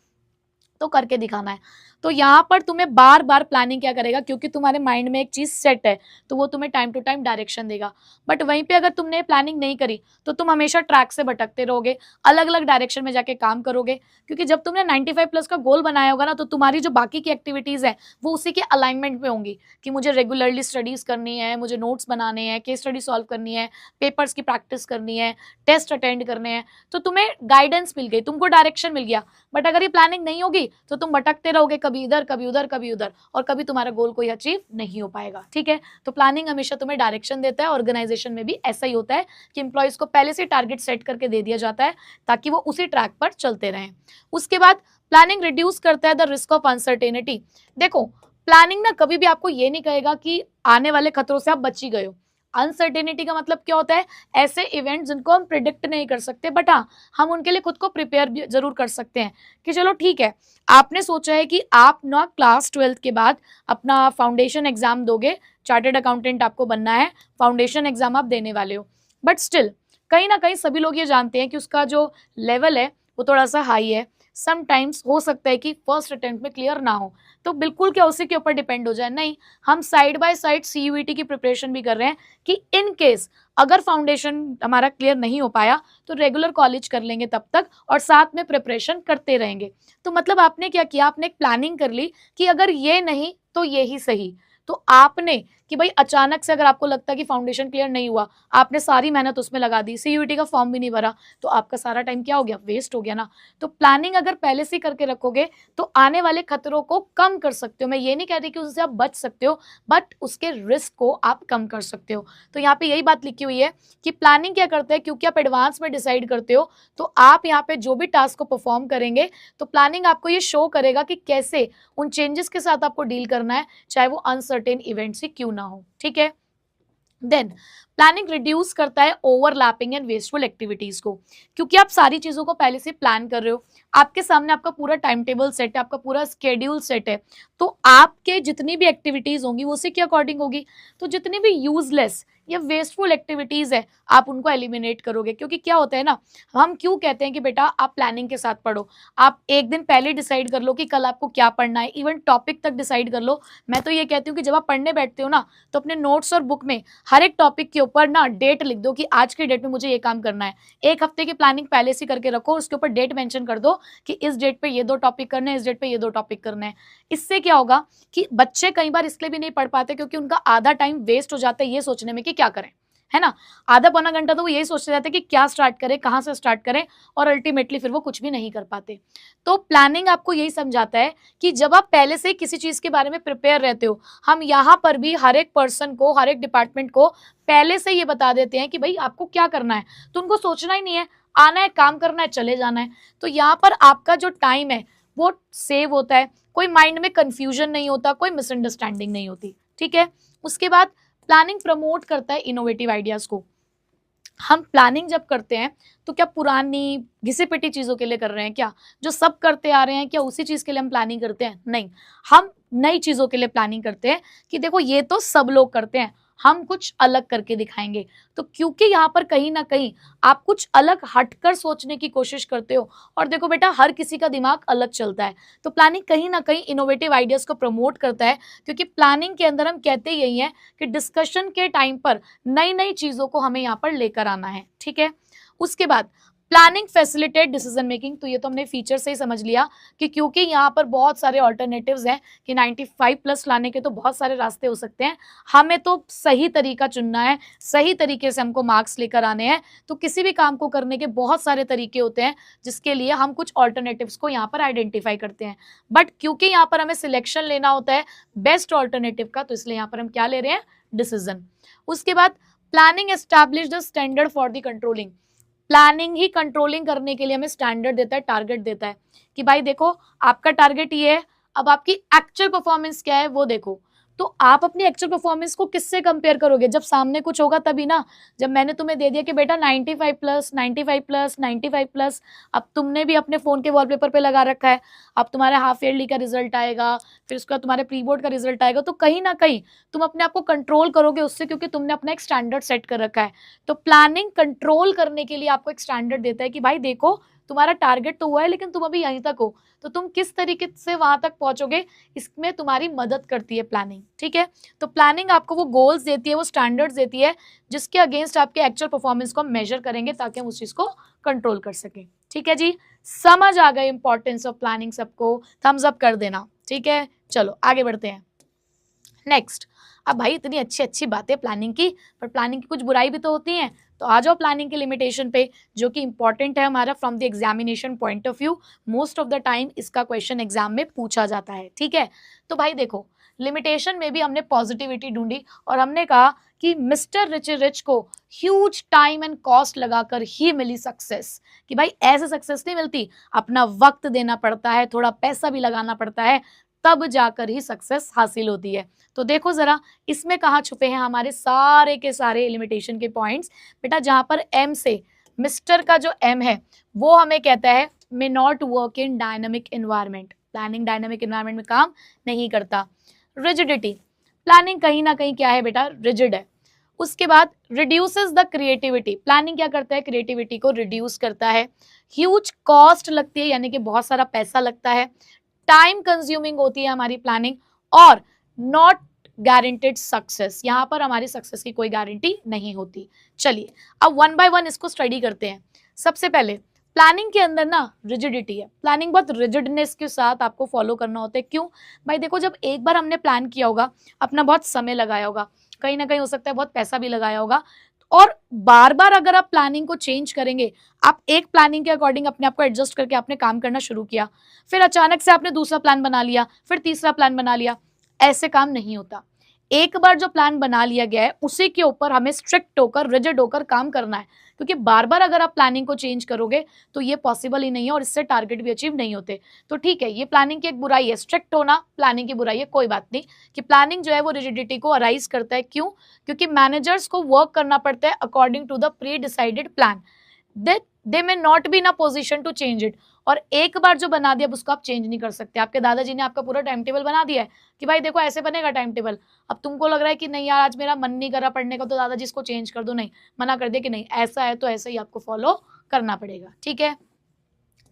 तो करके दिखाना है। तो यहाँ पर तुम्हें बार बार प्लानिंग क्या करेगा, क्योंकि तुम्हारे माइंड में एक चीज सेट है, तो वो तुम्हें टाइम टू टाइम डायरेक्शन देगा। बट वहीं पे अगर तुमने प्लानिंग नहीं करी तो तुम हमेशा ट्रैक से भटकते रहोगे, अलग अलग डायरेक्शन में जाके काम करोगे। क्योंकि जब तुमने 95 प्लस का गोल बनाया होगा ना, तो तुम्हारी जो बाकी की एक्टिविटीज है वो उसी के अलाइनमेंट में होंगी, कि मुझे रेगुलरली स्टडीज करनी है, मुझे नोट्स बनाने हैं, केस स्टडी सॉल्व करनी है, पेपर्स की प्रैक्टिस करनी है, टेस्ट अटेंड करने हैं। तो तुम्हें गाइडेंस मिल गई, तुमको डायरेक्शन मिल गया। बट अगर ये प्लानिंग नहीं होगी तो तुम भटकते रहोगे, कभी इधर कभी उधर कभी उधर, और कभी तुम्हारा गोल कोई अचीव नहीं हो पाएगा। ठीक है, तो प्लानिंग हमेशा तुम्हें डायरेक्शन देता है। ऑर्गेनाइजेशन में भी ऐसा ही होता है कि एम्प्लॉइज को पहले से टारगेट सेट करके दे दिया जाता है ताकि वो उसी ट्रैक पर चलते रहें। उसके बाद प्लानिंग रिड्यूस करता है द रिस्क ऑफ अनसर्टेनिटी। देखो प्लानिंग ना कभी भी आपको ये नहीं कहेगा कि आने वाले खतरों से आप बच ही गए हो। अनसर्टेनिटी का मतलब क्या होता है? ऐसे इवेंट जिनको हम प्रिडिक्ट नहीं कर सकते, बट हाँ हम उनके लिए खुद को प्रिपेयर भी जरूर कर सकते हैं। कि चलो ठीक है, आपने सोचा है कि आप ना क्लास 12th के बाद अपना फाउंडेशन एग्जाम दोगे, चार्टर्ड अकाउंटेंट आपको बनना है, फाउंडेशन एग्जाम आप देने वाले हो। बट स्टिल कहीं ना कहीं सभी लोग ये जानते हैं कि उसका जो लेवल है वो थोड़ा सा हाई है। समटाइम्स हो सकता है कि फर्स्ट अटेम्प्ट में क्लियर ना हो, तो बिल्कुल क्या उसी के ऊपर डिपेंड हो जाए? नहीं, हम साइड बाय साइड सीयूईटी की प्रिपरेशन भी कर रहे हैं कि इन केस अगर फाउंडेशन हमारा क्लियर नहीं हो पाया तो रेगुलर कॉलेज कर लेंगे तब तक, और साथ में प्रिपरेशन करते रहेंगे। तो मतलब आपने क्या किया, आपने एक प्लानिंग कर ली कि अगर ये नहीं तो ये ही सही। तो आपने कि भाई अचानक से अगर आपको लगता है कि फाउंडेशन क्लियर नहीं हुआ, आपने सारी मेहनत उसमें लगा दी, सीयूईटी का फॉर्म भी नहीं भरा, तो आपका सारा टाइम क्या हो गया? वेस्ट हो गया ना। तो प्लानिंग अगर पहले से करके रखोगे तो आने वाले खतरों को कम कर सकते हो। मैं ये नहीं कह रही कि उससे आप बच सकते हो, बट उसके रिस्क को आप कम कर सकते हो। तो यहाँ पे यही बात लिखी हुई है कि प्लानिंग क्या करता है, क्योंकि आप एडवांस में डिसाइड करते हो, तो आप यहाँ पे जो भी टास्क को परफॉर्म करेंगे तो प्लानिंग आपको ये शो करेगा कि कैसे उन चेंजेस के साथ आपको डील करना है, चाहे वो अनसर्टेन इवेंट से क्यों ना हो। ठीक है, देन प्लानिंग रिड्यूस करता है ओवरलैपिंग एंड वेस्टफुल एक्टिविटीज को, क्योंकि आप सारी चीजों को पहले से प्लान कर रहे हो, आपके सामने आपका पूरा टाइम टेबल सेट है, आपका पूरा स्केड्यूल सेट है, तो आपके जितनी भी एक्टिविटीज होंगी वो उसी के अकॉर्डिंग होगी। तो जितनी भी यूजलेस या वेस्टफुल एक्टिविटीज है आप उनको एलिमिनेट करोगे। क्योंकि क्या होता है ना, हम क्यों कहते हैं कि बेटा आप प्लानिंग के साथ पढ़ो, आप एक दिन पहले डिसाइड कर लो कि कल आपको क्या पढ़ना है, इवन टॉपिक तक डिसाइड कर लो। मैं तो ये कहती हूँ कि जब आप पढ़ने बैठते हो ना, तो अपने नोट्स और बुक में हर एक टॉपिक के ऊपर ना डेट लिख दो कि आज के डेट में मुझे ये काम करना है। एक हफ्ते की प्लानिंग पहले से करके रखो, उसके ऊपर डेट मेंशन कर दो कि इस डेट पे ये 2 टॉपिक करने हैं, इस डेट पे ये 2 टॉपिक करने हैं। इससे क्या होगा कि बच्चे कई बार इसलिए भी नहीं पढ़ पाते क्योंकि उनका आधा टाइम वेस्ट हो जाता है ये सोचने में कि क्या करें, है ना। आधा पौना घंटा तो वो यही सोचते रहते हैं कि क्या स्टार्ट करें, कहाँ से स्टार्ट करें, और अल्टीमेटली फिर वो कुछ भी नहीं कर पाते। तो प्लानिंग आपको यही समझाता है कि जब आप पहले से किसी चीज के बारे में प्रिपेयर रहते हो, हम यहाँ पर भी हर एक पर्सन को, हर एक डिपार्टमेंट को पहले से ये बता देते हैं कि भाई आपको क्या करना है, तो उनको सोचना ही नहीं है, आना है, काम करना है, चले जाना है। तो यहाँ पर आपका जो टाइम है वो सेव होता है, कोई माइंड में कंफ्यूजन नहीं होता, कोई मिसअंडरस्टैंडिंग नहीं होती, ठीक है। उसके बाद प्लानिंग प्रमोट करता है इनोवेटिव आइडियाज को। हम प्लानिंग जब करते हैं तो क्या पुरानी घिसी पिटी चीजों के लिए कर रहे हैं क्या, जो सब करते आ रहे हैं क्या उसी चीज के लिए हम प्लानिंग करते हैं? नहीं, हम नई चीजों के लिए प्लानिंग करते हैं कि देखो ये तो सब लोग करते हैं, हम कुछ अलग करके दिखाएंगे। तो क्योंकि यहाँ पर कहीं ना कहीं आप कुछ अलग हटकर सोचने की कोशिश करते हो, और देखो बेटा हर किसी का दिमाग अलग चलता है, तो प्लानिंग कहीं ना कहीं इनोवेटिव आइडियाज को प्रमोट करता है। क्योंकि प्लानिंग के अंदर हम कहते यही है कि डिस्कशन के टाइम पर नई नई चीजों को हमें यहाँ पर लेकर आना है, ठीक है। उसके बाद प्लानिंग फैसिलिटेट डिसीजन मेकिंग, तो ये तो हमने फीचर से ही समझ लिया कि क्योंकि यहाँ पर बहुत सारे ऑल्टरनेटिव्स हैं कि 95 प्लस लाने के तो बहुत सारे रास्ते हो सकते हैं, हमें तो सही तरीका चुनना है, सही तरीके से हमको मार्क्स लेकर आने हैं। तो किसी भी काम को करने के बहुत सारे तरीके होते हैं जिसके लिए हम कुछ ऑल्टरनेटिव्स को यहाँ पर आइडेंटिफाई करते हैं, बट क्योंकि यहाँ पर हमें सिलेक्शन लेना होता है बेस्ट ऑल्टरनेटिव का, तो इसलिए यहाँ पर हम क्या ले रहे हैं? डिसीजन। उसके बाद planning establish the standard for the controlling, planning he controlling करने के लिए हमें स्टैंडर्ड देता है, टारगेट देता है कि भाई देखो आपका टारगेट ये है, अब आपकी एक्चुअल परफॉर्मेंस क्या है वो देखो। तो आप अपनी एक्चुअल परफॉर्मेंस को किससे कंपेयर करोगे? जब सामने कुछ होगा तभी ना। जब मैंने तुम्हें दे दिया कि बेटा 95 प्लस 95 प्लस 95 प्लस, अब तुमने भी अपने फोन के वॉलपेपर पे लगा रखा है, अब तुम्हारे हाफ ईयरली का रिजल्ट आएगा, फिर उसका तुम्हारे प्री बोर्ड का रिजल्ट आएगा, तो कहीं ना कहीं तुम अपने आप को कंट्रोल करोगे उससे, क्योंकि तुमने अपना एक स्टैंडर्ड सेट कर रखा है। तो प्लानिंग कंट्रोल करने के लिए आपको एक स्टैंडर्ड देता है कि भाई देखो तुम्हारा टारगेट तो हुआ है लेकिन तुम अभी यहीं तक हो, तो तुम किस तरीके से वहां तक पहुंचोगे इसमें तुम्हारी मदद करती है प्लानिंग, ठीक है। तो प्लानिंग आपको वो गोल्स देती है, वो स्टैंडर्ड्स देती है जिसके अगेंस्ट आपके एक्चुअल परफॉर्मेंस को हम मेजर करेंगे ताकि हम उस चीज को कंट्रोल कर सकें, ठीक है जी। समझ आ गए इंपॉर्टेंस ऑफ प्लानिंग सबको? थम्स अप कर देना, ठीक है। चलो आगे बढ़ते हैं नेक्स्ट। अब भाई इतनी अच्छी अच्छी बातें प्लानिंग की, पर प्लानिंग की कुछ बुराई भी तो होती हैं, तो आ जाओ प्लानिंग के लिमिटेशन पे जो कि इंपॉर्टेंट है हमारा from the examination point of view. Most of the time इसका क्वेश्चन एग्जाम में पूछा जाता है, ठीक है। तो भाई देखो लिमिटेशन में भी हमने पॉजिटिविटी ढूंढी और हमने कहा कि मिस्टर रिच रिच को ह्यूज टाइम एंड कॉस्ट लगाकर ही मिली सक्सेस, कि भाई ऐसे सक्सेस नहीं मिलती, अपना वक्त देना पड़ता है, थोड़ा पैसा भी लगाना पड़ता है, तब जाकर ही सक्सेस हासिल होती है। तो देखो जरा इसमें कहाँ छुपे हैं हमारे सारे के सारे लिमिटेशन के पॉइंट्स। बेटा जहां पर एम से मिस्टर का जो एम है वो हमें कहता है may not work in dynamic environment, planning dynamic environment में काम नहीं करता। रिजिडिटी, प्लानिंग कहीं ना कहीं क्या है बेटा? रिजिड है। उसके बाद रिड्यूसेस द क्रिएटिविटी, प्लानिंग क्या करता है? क्रिएटिविटी को रिड्यूस करता है। ह्यूज कॉस्ट लगती है यानी कि बहुत सारा पैसा लगता है। टाइम कंज्यूमिंग होती है हमारी प्लानिंग, और नॉट गारंटेड सक्सेस, यहां पर हमारी सक्सेस की कोई गारंटी नहीं होती। चलिए अब वन बाय वन इसको स्टडी करते हैं। सबसे पहले प्लानिंग के अंदर ना रिजिडिटी है, प्लानिंग बहुत रिजिडनेस के साथ आपको फॉलो करना होता है। क्यों भाई? देखो जब एक बार हमने प्लान किया होगा, अपना बहुत समय लगाया होगा, कहीं ना कहीं हो सकता है बहुत पैसा भी लगाया होगा, और बार बार अगर आप प्लानिंग को चेंज करेंगे, आप एक प्लानिंग के अकॉर्डिंग अपने आप को एडजस्ट करके आपने काम करना शुरू किया, फिर अचानक से आपने दूसरा प्लान बना लिया, फिर तीसरा प्लान बना लिया, ऐसे काम नहीं होता। एक बार जो प्लान बना लिया गया है उसी के ऊपर हमें स्ट्रिक्ट होकर, रिजिड होकर काम करना है, क्योंकि बार बार अगर आप प्लानिंग को चेंज करोगे तो ये पॉसिबल ही नहीं है और इससे टारगेट भी अचीव नहीं होते। तो ठीक है, ये प्लानिंग की एक बुराई है, स्ट्रिक्ट होना प्लानिंग की बुराई है, कोई बात नहीं, कि प्लानिंग जो है वो रिजिडिटी को अराइज करता है। क्यों? क्योंकि मैनेजर्स को वर्क करना पड़ता है according to the pre decided plan, they may not be in a position to change it. और एक बार जो बना दिया उसको आप चेंज नहीं कर सकते। आपके दादाजी ने आपका पूरा टाइम टेबल बना दिया है कि भाई देखो ऐसे बनेगा टाइम टेबल, अब तुमको लग रहा है कि नहीं यार आज मेरा मन नहीं कर रहा पढ़ने का, तो दादाजी इसको चेंज कर दो, नहीं, मना कर दिया कि नहीं ऐसा है तो ऐसा ही आपको फॉलो करना पड़ेगा, ठीक है।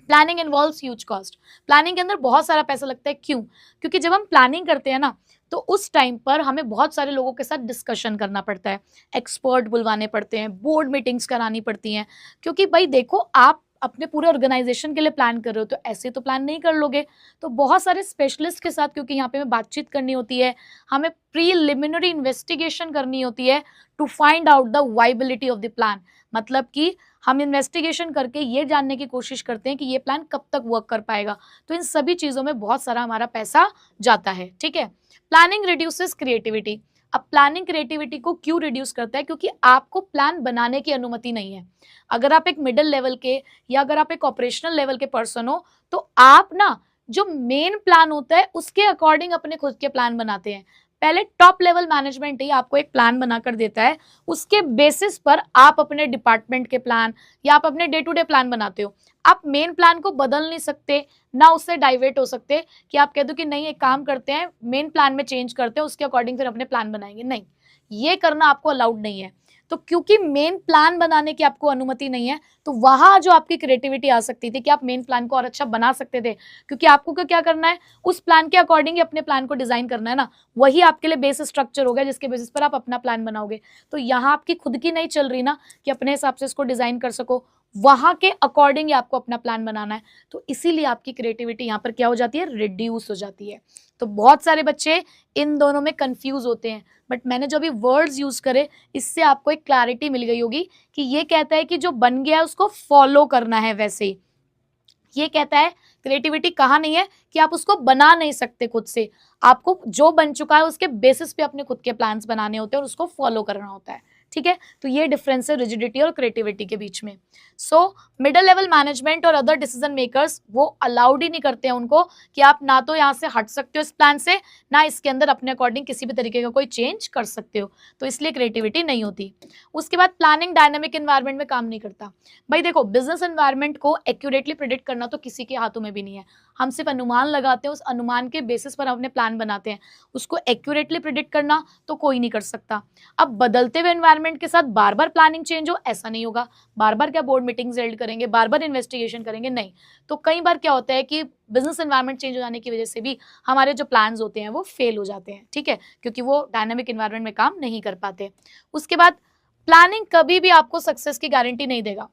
Planning involves huge cost. Planning के अंदर बहुत सारा पैसा लगता है, क्यों? क्योंकि जब हम प्लानिंग करते हैं ना तो उस टाइम पर हमें बहुत सारे लोगों के साथ डिस्कशन करना पड़ता है, एक्सपर्ट बुलवाने पड़ते हैं, बोर्ड मीटिंग्स करानी पड़ती हैं, क्योंकि भाई देखो आप अपने पूरे ऑर्गेनाइजेशन के लिए प्लान कर रहे हो तो ऐसे तो प्लान नहीं कर लोगे, तो बहुत सारे स्पेशलिस्ट के साथ क्योंकि यहाँ पे हमें बातचीत करनी होती है, हमें प्रीलिमिनरी इन्वेस्टिगेशन करनी होती है to find out the viability of the plan. मतलब कि हम इन्वेस्टिगेशन करके ये जानने की कोशिश करते हैं कि ये प्लान कब तक वर्क कर पाएगा, तो इन सभी चीज़ों में बहुत सारा हमारा पैसा जाता है, ठीक है। Planning reduces creativity. अब प्लानिंग क्रिएटिविटी को क्यों रिड्यूस करता है? क्योंकि आपको प्लान बनाने की अनुमति नहीं है। अगर आप एक मिडिल लेवल के या अगर आप एक ऑपरेशनल लेवल के पर्सन हो तो आप ना जो मेन प्लान होता है उसके अकॉर्डिंग अपने खुद के प्लान बनाते हैं। पहले टॉप लेवल मैनेजमेंट ही आपको एक प्लान बनाकर देता है, उसके बेसिस पर आप अपने डिपार्टमेंट के प्लान या आप अपने डे टू डे प्लान बनाते हो। आप मेन प्लान को बदल नहीं सकते, ना उससे डाइवर्ट हो सकते कि आप कह दो कि नहीं एक काम करते हैं मेन प्लान में चेंज करते हैं उसके अकॉर्डिंग फिर अपने प्लान बनाएंगे, नहीं, ये करना आपको अलाउड नहीं है। तो क्योंकि मेन प्लान बनाने की आपको अनुमति नहीं है तो वहां जो आपकी क्रिएटिविटी आ सकती थी कि आप मेन प्लान को और अच्छा बना सकते थे, क्योंकि आपको क्या करना है उस प्लान के अकॉर्डिंग ही अपने प्लान को डिजाइन करना है ना, वही आपके लिए बेस स्ट्रक्चर होगा जिसके बेसिस पर आप अपना प्लान बनाओगे। तो यहाँ आपकी खुद की नहीं चल रही ना कि अपने हिसाब से इसको डिजाइन कर सको, वहां के अकॉर्डिंग ही आपको अपना प्लान बनाना है, तो इसीलिए आपकी क्रिएटिविटी यहाँ पर क्या हो जाती है, रिड्यूस हो जाती है। तो बहुत सारे बच्चे इन दोनों में कंफ्यूज होते हैं, बट मैंने जो अभी वर्ड्स यूज करे इससे आपको एक क्लैरिटी मिल गई होगी कि ये कहता है कि जो बन गया है उसको फॉलो करना है, वैसे ही ये कहता है क्रिएटिविटी कहाँ नहीं है कि आप उसको बना नहीं सकते खुद से, आपको जो बन चुका है उसके बेसिस पे अपने खुद के प्लान्स बनाने होते हैं और उसको फॉलो करना होता है, ठीक है। तो ये डिफरेंस है रिजिडिटी और क्रिएटिविटी के बीच में। सो मिडिल लेवल मैनेजमेंट और अदर डिसीजन मेकर्स वो अलाउड ही नहीं करते हैं उनको कि आप ना तो यहाँ से हट सकते हो इस प्लान से, ना इसके अंदर अपने अकॉर्डिंग किसी भी तरीके का कोई चेंज कर सकते हो, तो इसलिए क्रिएटिविटी नहीं होती। उसके बाद प्लानिंग डायनामिक एनवायरनमेंट में काम नहीं करता। भाई देखो बिजनेस एनवायरनमेंट को एक्यूरेटली प्रिडिक्ट करना तो किसी के हाथों में भी नहीं है, हम सिर्फ अनुमान लगाते हैं, उस अनुमान के बेसिस पर अपने प्लान बनाते हैं, उसको एक्यूरेटली प्रिडिक्ट करना तो कोई नहीं कर सकता। अब बदलते हुए एनवायरनमेंट के साथ बार बार प्लानिंग चेंज हो ऐसा नहीं होगा, बार बार क्या बोर्ड मीटिंग्स हेल्ड करेंगे, बार बार इन्वेस्टिगेशन करेंगे, नहीं। तो कई बार क्या होता है कि बिजनेस एनवायरनमेंट चेंज हो जाने की वजह से भी हमारे जो प्लान्स होते हैं वो फेल हो जाते हैं, ठीक है, क्योंकि वो डायनामिक एनवायरनमेंट में काम नहीं कर पाते। उसके बाद प्लानिंग कभी भी आपको सक्सेस की गारंटी नहीं देगा।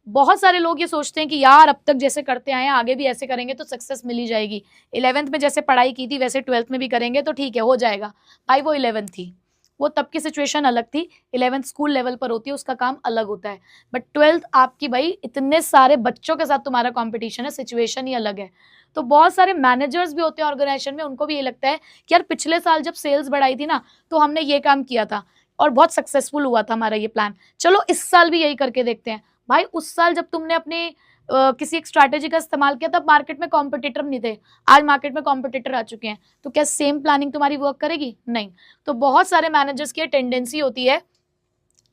बहुत सारे लोग ये सोचते हैं कि यार अब तक जैसे करते आए हैं आगे भी ऐसे करेंगे तो सक्सेस मिल ही जाएगी, 11th में जैसे पढ़ाई की थी वैसे 12th में भी करेंगे तो ठीक है हो जाएगा। भाई वो 11th थी, वो तब की सिचुएशन अलग थी, 11th स्कूल लेवल पर होती है, उसका काम अलग होता है, बट 12th आपकी भाई इतने सारे बच्चों के साथ तुम्हारा कंपटीशन है, सिचुएशन ही अलग है। तो बहुत सारे मैनेजर्स भी होते हैं ऑर्गेनाइजेशन में, उनको भी ये लगता है कि यार पिछले साल जब सेल्स बढ़ाई थी ना तो हमने ये काम किया था और बहुत सक्सेसफुल हुआ था हमारा ये प्लान, चलो इस साल भी यही करके देखते हैं। भाई उस साल जब तुमने अपनी किसी एक स्ट्रैटेजी का इस्तेमाल किया तब मार्केट में कॉम्पिटिटर नहीं थे, आज मार्केट में कॉम्पिटिटर आ चुके हैं, तो क्या सेम प्लानिंग तुम्हारी वर्क करेगी? नहीं। तो बहुत सारे मैनेजर्स की टेंडेंसी होती है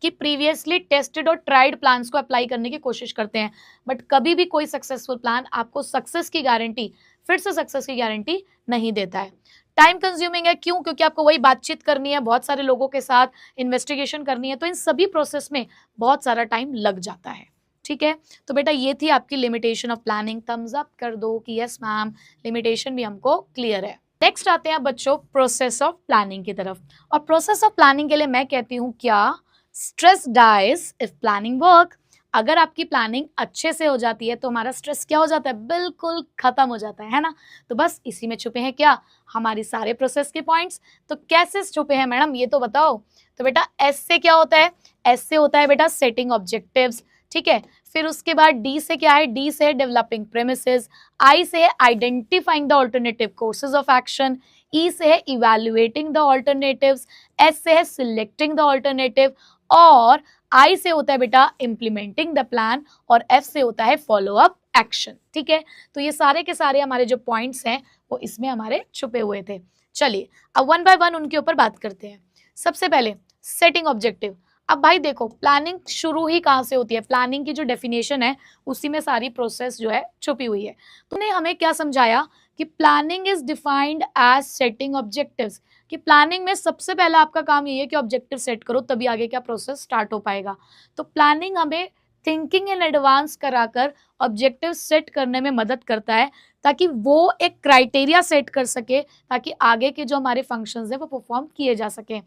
कि प्रीवियसली टेस्टेड और ट्राइड प्लान्स को अप्लाई करने की कोशिश करते हैं, बट कभी भी कोई सक्सेसफुल प्लान आपको सक्सेस की गारंटी, फिर से सक्सेस की गारंटी नहीं देता है। टाइम कंज्यूमिंग है, क्यों? क्योंकि आपको वही बातचीत करनी है, बहुत सारे लोगों के साथ इन्वेस्टिगेशन करनी है, तो इन सभी प्रोसेस में बहुत सारा टाइम लग जाता है, ठीक है। तो बेटा ये थी आपकी limitation of planning, thumbs up कर दो कि यस मैम लिमिटेशन भी हमको क्लियर है। नेक्स्ट आते हैं बच्चों प्रोसेस ऑफ प्लानिंग की तरफ, और प्रोसेस ऑफ प्लानिंग के लिए मैं कहती हूँ क्या, stress dies if planning work. अगर आपकी प्लानिंग अच्छे से हो जाती है तो हमारा स्ट्रेस क्या हो जाता है, बिल्कुल खत्म हो जाता है ना। तो बस इसी में छुपे हैं क्या, हमारी सारे प्रोसेस के पॉइंट्स। तो कैसे छुपे हैं मैडम ये तो बताओ। तो बेटा एस से क्या होता है, एस से होता है बेटा सेटिंग ऑब्जेक्टिव्स, ठीक है। फिर उसके बाद डी से क्या है, डी से डेवलपिंग प्रेमिसेस, आई से है identifying the alternative courses of action, E से है इवैल्यूएटिंग द ऑल्टरनेटिव्स, एस से है सिलेक्टिंग द ऑल्टरनेटिव, और आई से होता है बेटा इम्प्लीमेंटिंग द प्लान, और एफ से होता है फॉलो अप एक्शन, ठीक है। तो ये सारे के सारे हमारे जो पॉइंट्स हैं वो इसमें हमारे छुपे हुए थे। चलिए अब वन बाय वन उनके ऊपर बात करते हैं। सबसे पहले सेटिंग ऑब्जेक्टिव। अब भाई देखो प्लानिंग शुरू ही कहाँ से होती है, प्लानिंग की जो डेफिनेशन है उसी में सारी प्रोसेस जो है छुपी हुई है। तूने हमें क्या समझाया कि planning is defined as setting objectives, कि प्लानिंग में सबसे पहला आपका काम ये है कि ऑब्जेक्टिव सेट करो, तभी आगे क्या प्रोसेस स्टार्ट हो पाएगा। तो प्लानिंग हमें थिंकिंग इन एडवांस कराकर ऑब्जेक्टिव सेट करने में मदद करता है, ताकि वो एक क्राइटेरिया सेट कर सके, ताकि आगे के जो हमारे फंक्शंस हैं वो परफॉर्म किए जा सके।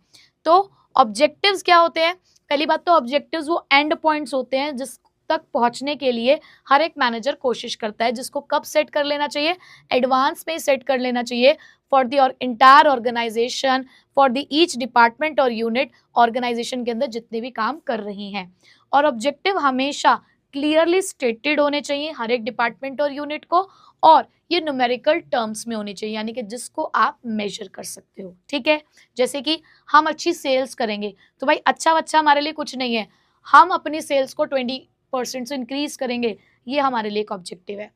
तो ऑब्जेक्टिव्स क्या होते हैं? पहली बात तो ऑब्जेक्टिव्स वो एंड पॉइंट्स होते हैं जिस तक पहुंचने के लिए हर एक मैनेजर कोशिश करता है, जिसको कब सेट कर लेना चाहिए, एडवांस में सेट कर लेना चाहिए for the entire organisation, for the each department और यूनिट, ऑर्गेनाइजेशन के अंदर जितने भी काम कर रही हैं। और ऑब्जेक्टिव हमेशा क्लियरली स्टेटेड होने चाहिए हर एक डिपार्टमेंट और यूनिट को, और ये न्यूमेरिकल टर्म्स में होनी चाहिए, यानी कि जिसको आप मेजर कर सकते हो। ठीक है, जैसे कि हम अच्छी सेल्स करेंगे तो भाई अच्छा बच्चा हमारे लिए कुछ नहीं है, हम अपनी सेल्स को 20% से इंक्रीज करेंगे, ये हमारे लिए एक ऑब्जेक्टिव है।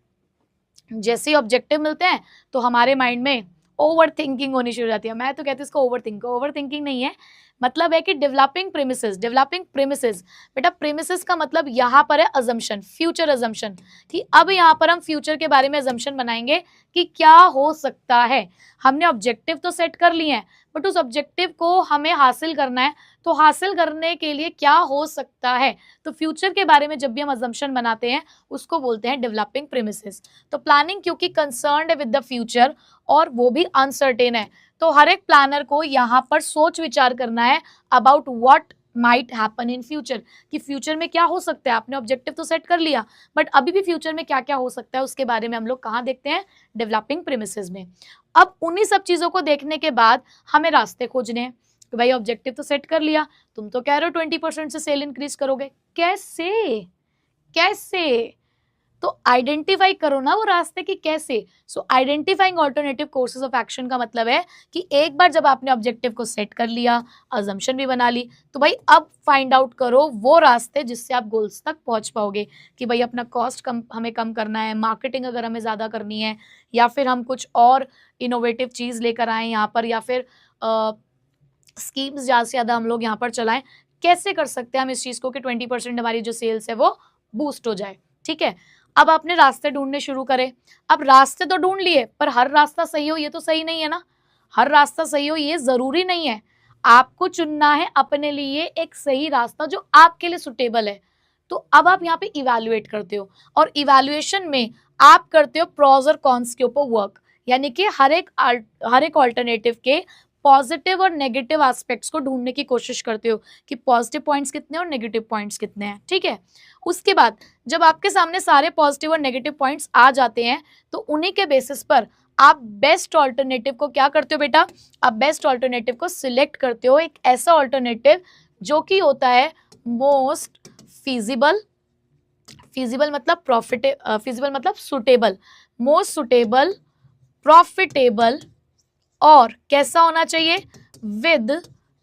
जैसे ही ऑब्जेक्टिव मिलते हैं तो हमारे माइंड में ओवर थिंकिंग होनी शुरू हो जाती है। मैं तो कहती हूँ इसको ओवर थिंकिंग नहीं है, मतलब है कि डेवलपिंग प्रेमिसेस। बेटा प्रेमिसेस का मतलब यहाँ पर है अजम्पशन, फ्यूचर अजम्पशन, कि अब यहाँ पर हम फ्यूचर के बारे में अजम्पशन बनाएंगे कि क्या हो सकता है। हमने ऑब्जेक्टिव तो सेट कर लिए हैं, बट उस ऑब्जेक्टिव को हमें हासिल करना है, तो हासिल करने के लिए क्या हो सकता है, तो फ्यूचर के बारे में जब भी हम अजम्पशन बनाते हैं उसको बोलते हैं डेवलपिंग प्रेमिसेस। तो प्लानिंग क्योंकि कंसर्न्ड है विद द फ्यूचर और वो भी अनसर्टेन है, तो हर एक प्लानर को यहाँ पर सोच विचार करना है about what might happen in future, कि फ्यूचर में क्या हो सकता है। आपने ऑब्जेक्टिव तो सेट कर लिया, बट अभी भी फ्यूचर में क्या क्या हो सकता है उसके बारे में हम लोग कहाँ देखते हैं, डेवलपिंग प्रेमिसेस में। अब उन्हीं सब चीजों को देखने के बाद हमें रास्ते खोजने हैं कि भाई ऑब्जेक्टिव तो सेट कर लिया, तुम तो कह रहे हो 20% से सेल इंक्रीज करोगे, कैसे कैसे, तो आइडेंटिफाई करो ना वो रास्ते की कैसे। So identifying alternative courses of action का मतलब है कि एक बार जब आपने ऑब्जेक्टिव को सेट कर लिया, अजम्पशन भी बना ली, तो भाई अब फाइंड आउट करो वो रास्ते जिससे आप गोल्स तक पहुंच पाओगे, कि भाई अपना कॉस्ट हमें कम करना है, मार्केटिंग अगर हमें ज़्यादा करनी है, या फिर हम कुछ और इनोवेटिव चीज़ लेकर आए यहाँ पर, या फिर स्कीम्स ज़्यादा से ज़्यादा हम लोग यहाँ पर चलाएं, कैसे कर सकते हैं हम इस चीज़ को कि 20% हमारी जो सेल्स है वो बूस्ट हो जाए। ठीक है, अब आपने रास्ते ढूंढने शुरू करे। अब रास्ते तो ढूंढ लिए, पर हर रास्ता सही हो ये तो सही नहीं है ना, हर रास्ता सही हो ये जरूरी नहीं है। आपको चुनना है अपने लिए एक सही रास्ता जो आपके लिए सुटेबल है। तो अब आप यहाँ पे इवैल्यूएट करते हो, और इवैल्यूएशन में आप करते हो प्रोज और कॉन्स के ऊपर वर्क, यानी कि हर एक ऑल्टरनेटिव के पॉजिटिव और नेगेटिव एस्पेक्ट्स को ढूंढने की कोशिश करते हो कि पॉजिटिव पॉइंट्स कितने और नेगेटिव पॉइंट्स कितने हैं। ठीक है, उसके बाद जब आपके सामने सारे पॉजिटिव और नेगेटिव पॉइंट्स आ जाते हैं, तो उन्हीं के बेसिस पर आप बेस्ट ऑल्टरनेटिव को क्या करते हो बेटा, आप बेस्ट ऑल्टरनेटिव को सिलेक्ट करते हो, एक ऐसा ऑल्टरनेटिव जो कि होता है मोस्ट फीजिबल, फीजिबल मतलब फीजिबल मतलब सुटेबल, मोस्ट सुटेबल, प्रॉफिटेबल, और कैसा होना चाहिए, विद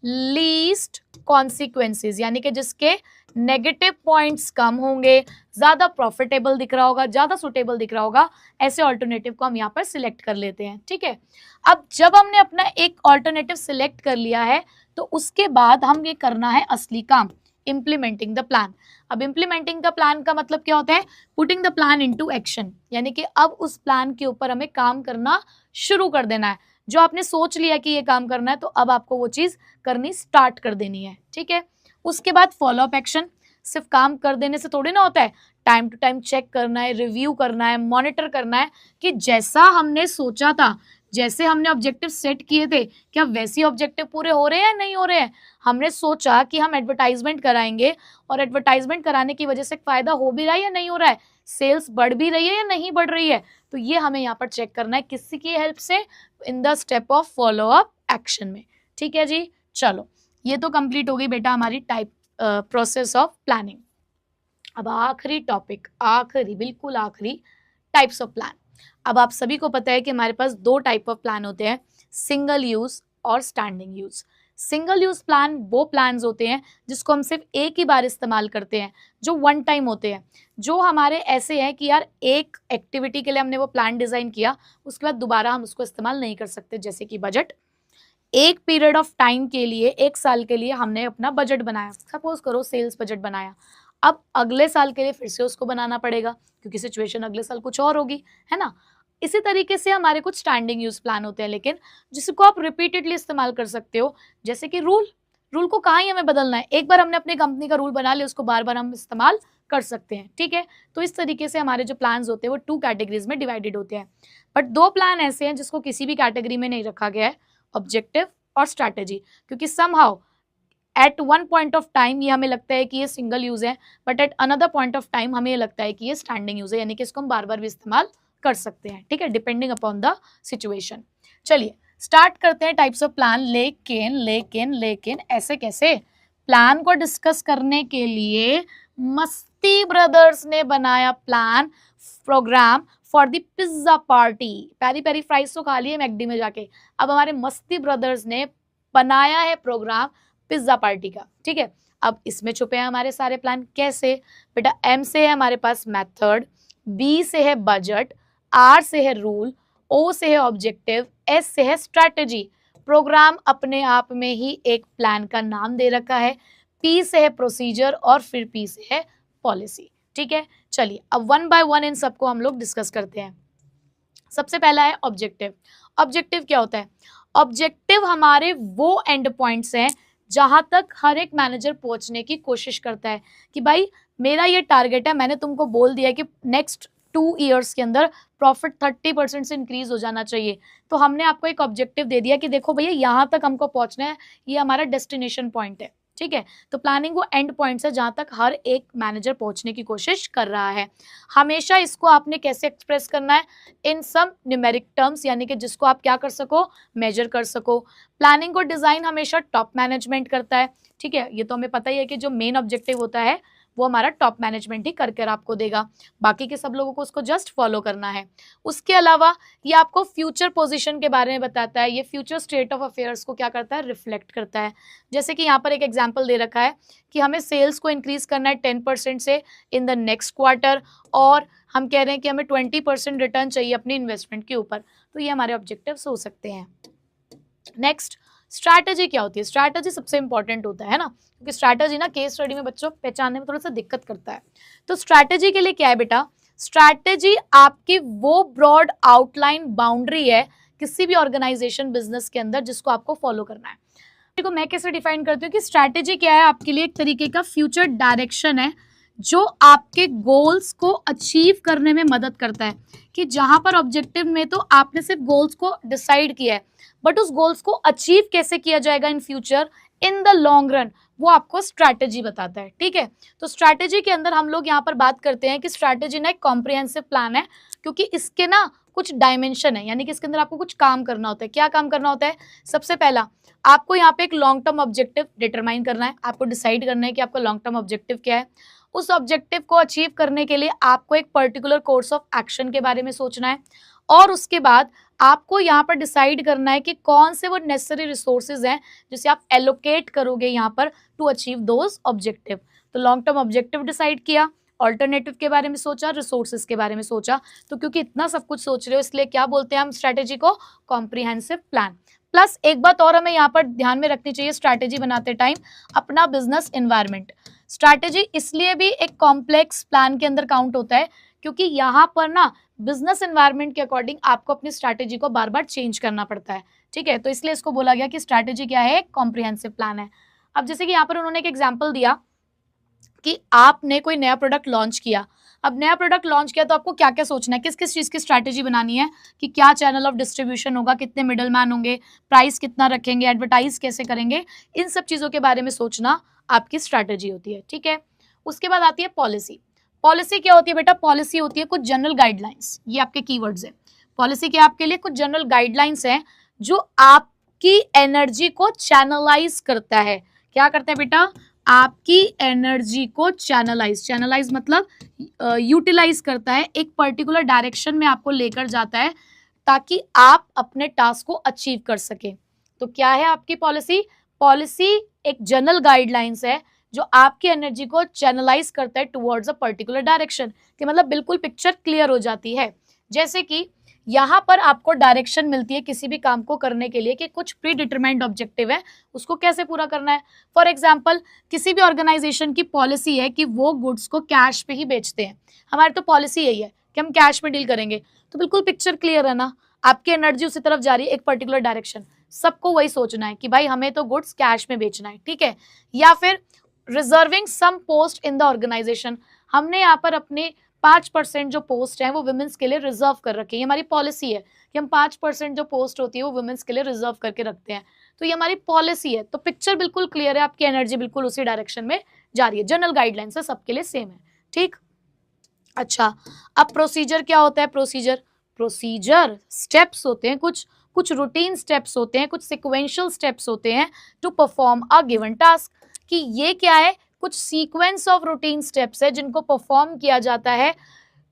लीस्ट कॉन्सिक्वेंसेस, यानी कि जिसके नेगेटिव पॉइंट्स कम होंगे, ज्यादा प्रॉफिटेबल दिख रहा होगा, ज्यादा सुटेबल दिख रहा होगा, ऐसे ऑल्टरनेटिव को हम यहाँ पर सिलेक्ट कर लेते हैं। ठीक है, अब जब हमने अपना एक ऑल्टरनेटिव सिलेक्ट कर लिया है, तो उसके बाद हम ये करना है असली काम, इम्प्लीमेंटिंग द प्लान। अब इम्प्लीमेंटिंग द प्लान का मतलब क्या होता है, putting the plan into action, यानी कि अब उस प्लान के ऊपर हमें काम करना शुरू कर देना है। जो आपने सोच लिया कि ये काम करना है, तो अब आपको वो चीज करनी स्टार्ट कर देनी है। ठीक है, उसके बाद फॉलो अप एक्शन, सिर्फ काम कर देने से थोड़ी ना होता है, टाइम टू टाइम चेक करना है, रिव्यू करना है, मॉनिटर करना है कि जैसा हमने सोचा था, जैसे हमने ऑब्जेक्टिव सेट किए थे, क्या वैसे ऑब्जेक्टिव पूरे हो रहे हैं या नहीं हो रहे हैं। हमने सोचा कि हम एडवर्टाइजमेंट कराएंगे, और एडवर्टाइजमेंट कराने की वजह से फायदा हो भी रहा है या नहीं हो रहा है, सेल्स बढ़ भी रही है या नहीं बढ़ रही है, तो ये हमें यहाँ पर चेक करना है किसी की हेल्प से, in the step of follow up action में। ठीक है जी, चलो ये तो कंप्लीट हो गई बेटा हमारी टाइप प्रोसेस ऑफ प्लानिंग। अब आखिरी टॉपिक, आखिरी बिल्कुल आखिरी, टाइप्स ऑफ प्लान। अब आप सभी को पता है कि हमारे पास दो टाइप ऑफ प्लान होते हैं, सिंगल यूज और standing use. Single use plan वो प्लान्स होते हैं जिसको हम सिर्फ एक ही बार इस्तेमाल करते हैं, जो वन टाइम होते हैं, जो हमारे ऐसे हैं कि यार एक एक्टिविटी के लिए हमने वो प्लान डिजाइन किया, उसके बाद दोबारा हम उसको इस्तेमाल नहीं कर सकते, जैसे कि बजट। एक पीरियड ऑफ टाइम के लिए, एक साल के लिए हमने अपना बजट बनाया, सपोज करो सेल्स बजट बनाया, अब अगले साल के लिए फिर से उसको बनाना पड़ेगा क्योंकि सिचुएशन अगले साल कुछ और होगी, है ना। इसी तरीके से हमारे कुछ स्टैंडिंग यूज प्लान होते हैं, लेकिन जिसको आप रिपीटेडली इस्तेमाल कर सकते हो, जैसे कि रूल को कहाँ ही हमें बदलना है, एक बार हमने अपनी कंपनी का रूल बना लिया, उसको बार बार हम इस्तेमाल कर सकते हैं, ठीक है। तो इस तरीके से हमारे जो प्लान्स होते हैं वो 2 कैटेगरीज में डिवाइडेड होते हैं। बट 2 प्लान ऐसे हैं जिसको किसी भी कैटेगरी में नहीं रखा गया है, ऑब्जेक्टिव और स्ट्रैटेजी, क्योंकि somehow at one point of time ये हमें लगता है कि ये सिंगल यूज है, but at another point of time हमें ये लगता है कि ये स्टैंडिंग यूज है, यानी कि इसको हम बार बार भी इस्तेमाल कर सकते हैं, ठीक है, डिपेंडिंग अपॉन द सिचुएशन। चलिए स्टार्ट करते हैं टाइप्स ऑफ प्लान। लेकिन ऐसे कैसे? प्लान को डिस्कस करने के लिए मस्ती ब्रदर्स ने बनाया programme for the pizza party. Peri peri fries तो खा लिए मैकडी में जाके, अब हमारे मस्ती ब्रदर्स ने बनाया है प्रोग्राम पिज्जा पार्टी का, ठीक है। अब इसमें छुपे हैं हमारे सारे प्लान। कैसे? बेटा एम से है हमारे पास मेथड, बी से है बजट, आर से है रूल, ओ से है ऑब्जेक्टिव, एस से है स्ट्रैटेजी। प्रोग्राम अपने आप में ही एक प्लान का नाम दे रखा है। पी से है प्रोसीजर और फिर पी से है पॉलिसी, ठीक है। चलिए अब वन बाय वन इन सबको हम लोग डिस्कस करते हैं। सबसे पहला है ऑब्जेक्टिव। ऑब्जेक्टिव क्या होता है? ऑब्जेक्टिव हमारे वो एंड पॉइंट्स हैं जहां तक हर एक मैनेजर पहुंचने की कोशिश करता है कि भाई मेरा ये टारगेट है, मैंने तुमको बोल दिया कि नेक्स्ट 2 ईयर्स के अंदर प्रॉफिट 30% से इंक्रीज हो जाना चाहिए, तो हमने आपको एक ऑब्जेक्टिव दे दिया कि देखो भैया यहां तक हमको पहुंचना है, ये हमारा डेस्टिनेशन पॉइंट है, ठीक है। तो प्लानिंग वो एंड पॉइंट्स है जहां तक हर एक मैनेजर पहुंचने की कोशिश कर रहा है। हमेशा इसको आपने कैसे एक्सप्रेस करना है? इन सम न्यूमेरिक टर्म्स, यानी कि जिसको आप क्या कर सको, मेजर कर सको। प्लानिंग को डिजाइन हमेशा टॉप मैनेजमेंट करता है, ठीक है। ये तो हमें पता ही है कि जो मेन ऑब्जेक्टिव होता है वो हमारा टॉप मैनेजमेंट ही करके आपको देगा, बाकी के सब लोगों को उसको जस्ट फॉलो करना है। उसके अलावा ये आपको फ्यूचर पोजीशन के बारे में बताता है, ये फ्यूचर स्टेट ऑफ अफेयर्स को क्या करता है, रिफ्लेक्ट करता है। जैसे कि यहाँ पर एक एग्जांपल दे रखा है कि हमें सेल्स को इंक्रीज करना है 10% से इन द नेक्स्ट क्वार्टर, और हम कह रहे हैं कि हमें 20% रिटर्न चाहिए अपनी इन्वेस्टमेंट के ऊपर, तो ये हमारे ऑब्जेक्टिव्स हो सकते हैं। नेक्स्ट स्ट्रैटेजी क्या होती है? स्ट्रैटेजी सबसे इंपॉर्टेंट होता है ना, क्योंकि स्ट्रैटेजी ना केस स्टडी में बच्चों पहचानने में थोड़ा सा दिक्कत करता है। तो स्ट्रैटेजी के लिए क्या है बेटा? स्ट्रैटेजी आपकी वो ब्रॉड आउटलाइन बाउंड्री है किसी भी ऑर्गेनाइजेशन बिजनेस के अंदर जिसको आपको फॉलो करना है। देखो मैं कैसे डिफाइन करती हूँ कि स्ट्रैटेजी क्या है? आपके लिए एक तरीके का फ्यूचर डायरेक्शन है जो आपके गोल्स को अचीव करने में मदद करता है। कि जहां पर ऑब्जेक्टिव में तो आपने सिर्फ गोल्स को डिसाइड किया है, बट उस गोल्स को अचीव कैसे किया जाएगा in future, in the long run, वो आपको स्ट्रैटेजी बताता है, ठीक है। तो स्ट्रैटेजी के अंदर हम लोग यहाँ पर बात करते हैं कि स्ट्रैटेजी ना एक कॉम्प्रिहेंसिव प्लान है, क्योंकि इसके ना कुछ डायमेंशन है, यानी कि इसके अंदर आपको कुछ काम करना होता है। क्या काम करना होता है? सबसे पहला आपको यहाँ पे एक लॉन्ग टर्म ऑब्जेक्टिव डिटरमाइन करना है, आपको डिसाइड करना है कि आपका लॉन्ग टर्म ऑब्जेक्टिव क्या है। उस ऑब्जेक्टिव को अचीव करने के लिए आपको एक पर्टिकुलर कोर्स ऑफ एक्शन के बारे में सोचना है, और उसके बाद आपको यहाँ पर डिसाइड करना है कि कौन से वो नेसेसरी रिसोर्सेज हैं जिसे आप एलोकेट करोगे यहाँ पर टू अचीव दोज ऑब्जेक्टिव। तो लॉन्ग टर्म ऑब्जेक्टिव डिसाइड किया, ऑल्टरनेटिव के बारे में सोचा, रिसोर्सेज के बारे में सोचा। तो क्योंकि इतना सब कुछ सोच रहे हो इसलिए क्या बोलते हैं हम स्ट्रैटेजी को? Comprehensive plan. प्लस एक बात और हमें यहाँ पर ध्यान में रखनी चाहिए स्ट्रैटेजी बनाते टाइम, अपना बिजनेस एनवायरनमेंट। स्ट्रैटेजी इसलिए भी एक कॉम्प्लेक्स प्लान के अंदर काउंट होता है क्योंकि यहाँ पर ना बिजनेस एनवायरनमेंट के अकॉर्डिंग आपको अपनी स्ट्रैटेजी को बार बार चेंज करना पड़ता है, ठीक है। तो इसलिए इसको बोला गया कि स्ट्रैटेजी क्या है? कॉम्प्रिहेंसिव प्लान है। अब जैसे कि यहाँ पर उन्होंने एक एग्जाम्पल दिया कि आपने कोई नया प्रोडक्ट लॉन्च किया। अब नया प्रोडक्ट लॉन्च किया तो आपको क्या क्या सोचना है, किस किस चीज़ की स्ट्रैटेजी बनानी है, कि क्या चैनल ऑफ डिस्ट्रीब्यूशन होगा, कितने मिडल मैन होंगे, प्राइस कितना रखेंगे, एडवर्टाइज कैसे करेंगे, इन सब चीज़ों के बारे में सोचना आपकी स्ट्रैटेजी होती है, ठीक है। उसके बाद आती है पॉलिसी। पॉलिसी क्या होती है बेटा? पॉलिसी होती है कुछ जनरल गाइडलाइंस, ये आपके कीवर्ड्स हैं। पॉलिसी क्या आपके लिए? कुछ जनरल गाइडलाइंस हैं जो आपकी एनर्जी को चैनलाइज करता है। क्या करता है बेटा? आपकी एनर्जी को चैनलाइज मतलब यूटिलाइज करता है, एक पर्टिकुलर डायरेक्शन में आपको लेकर जाता है ताकि आप अपने टास्क को अचीव कर सके। तो क्या है आपकी पॉलिसी? पॉलिसी एक जनरल गाइडलाइंस है जो आपकी एनर्जी को चैनलाइज करता है टुवर्ड्स अ पर्टिकुलर डायरेक्शन, कि मतलब बिल्कुल पिक्चर क्लियर हो जाती है। जैसे कि यहाँ पर आपको डायरेक्शन मिलती है किसी भी काम को करने के लिए कि कुछ प्री डिटरमाइंड ऑब्जेक्टिव है, उसको कैसे पूरा करना है। फॉर एग्जाम्पल, किसी भी ऑर्गेनाइजेशन की पॉलिसी है कि वो गुड्स को कैश पे ही बेचते हैं, हमारी तो पॉलिसी यही है कि हम कैश में डील करेंगे, तो बिल्कुल पिक्चर क्लियर है ना, आपकी एनर्जी उसी तरफ जा रही है, एक पर्टिकुलर डायरेक्शन, सबको वही सोचना है कि भाई हमें तो गुड्स कैश में बेचना है, ठीक है। या फिर reserving some post in the organisation, हमने यहाँ पर अपने 5% जो पोस्ट है वो वुमेन्स के लिए रिजर्व कर रखी है, हमारी पॉलिसी है कि हम 5% जो पोस्ट होती है वो वुमेन्स के लिए रिजर्व करके रखते हैं, तो ये हमारी पॉलिसी है। तो पिक्चर बिल्कुल क्लियर है, आपकी एनर्जी बिल्कुल उसी डायरेक्शन में जा रही है, जनरल गाइडलाइंस है, सबके लिए सेम है, ठीक। अच्छा, अब प्रोसीजर क्या होता है? प्रोसीजर स्टेप्स होते हैं, कुछ रूटीन स्टेप्स होते हैं, कुछ सिक्वेंशियल स्टेप्स होते हैं to perform a given task. कि ये क्या है? कुछ सीक्वेंस ऑफ रूटीन स्टेप्स है जिनको परफॉर्म किया जाता है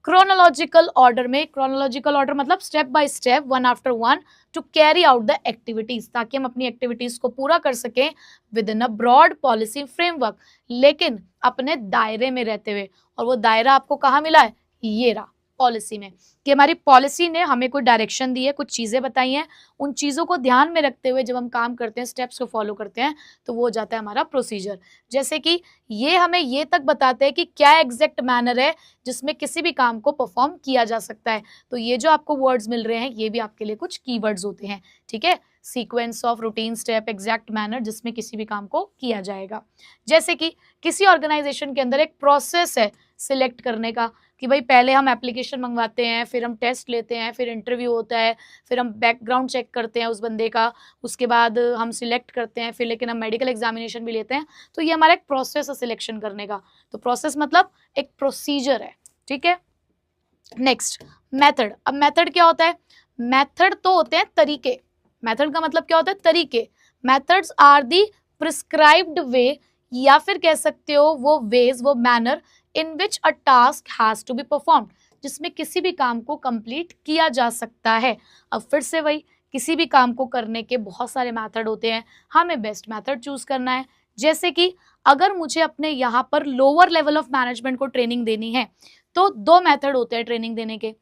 क्रोनोलॉजिकल ऑर्डर में। क्रोनोलॉजिकल ऑर्डर मतलब step by step, one after one, to carry out the activities, ताकि हम अपनी एक्टिविटीज को पूरा कर सकें within a broad policy framework, लेकिन अपने दायरे में रहते हुए। और वो दायरा आपको कहाँ मिला है? ये रहा, पॉलिसी में, कि हमारी पॉलिसी ने हमें कोई डायरेक्शन दी है, कुछ चीजें बताई हैं, उन चीजों को ध्यान में रखते हुए जब हम काम करते हैं, स्टेप्स को फॉलो करते हैं, तो वो हो जाता है हमारा प्रोसीजर। जैसे कि ये हमें ये तक बताते हैं कि क्या एग्जैक्ट मैनर है जिसमें किसी भी काम को परफॉर्म किया जा सकता है। तो ये जो आपको वर्ड्स मिल रहे हैं ये भी आपके लिए कुछ कीवर्ड्स होते हैं, ठीक है। Sequence of routine step, exact manner जिसमें किसी भी काम को किया जाएगा। जैसे कि किसी ऑर्गेनाइजेशन के अंदर एक प्रोसेस है सिलेक्ट करने का, कि भाई पहले हम एप्लीकेशन मंगवाते हैं, फिर हम टेस्ट लेते हैं, फिर इंटरव्यू होता है, फिर हम बैकग्राउंड चेक करते हैं उस बंदे का, उसके बाद हम सिलेक्ट करते हैं, फिर लेकिन हम मेडिकल एग्जामिनेशन भी लेते हैं। तो ये हमारा एक प्रोसेस है सिलेक्शन करने का। तो प्रोसेस मतलब एक प्रोसीजर है, ठीक है। Next, method. अब मेथड क्या होता है? मेथड तो होते हैं तरीके। मेथड का मतलब क्या होता है? तरीके। Methods are the prescribed way, या फिर कह सकते हो वो वेज, वो manner in which a task has to be performed, जिसमें किसी भी काम को कंप्लीट किया जा सकता है। अब फिर से वही, किसी भी काम को करने के बहुत सारे मेथड होते हैं, हमें बेस्ट मेथड चूज करना है। जैसे कि अगर मुझे अपने यहाँ पर लोअर लेवल ऑफ मैनेजमेंट को ट्रेनिंग देनी है, तो दो मेथड होते हैं ट्रेनिंग देने के,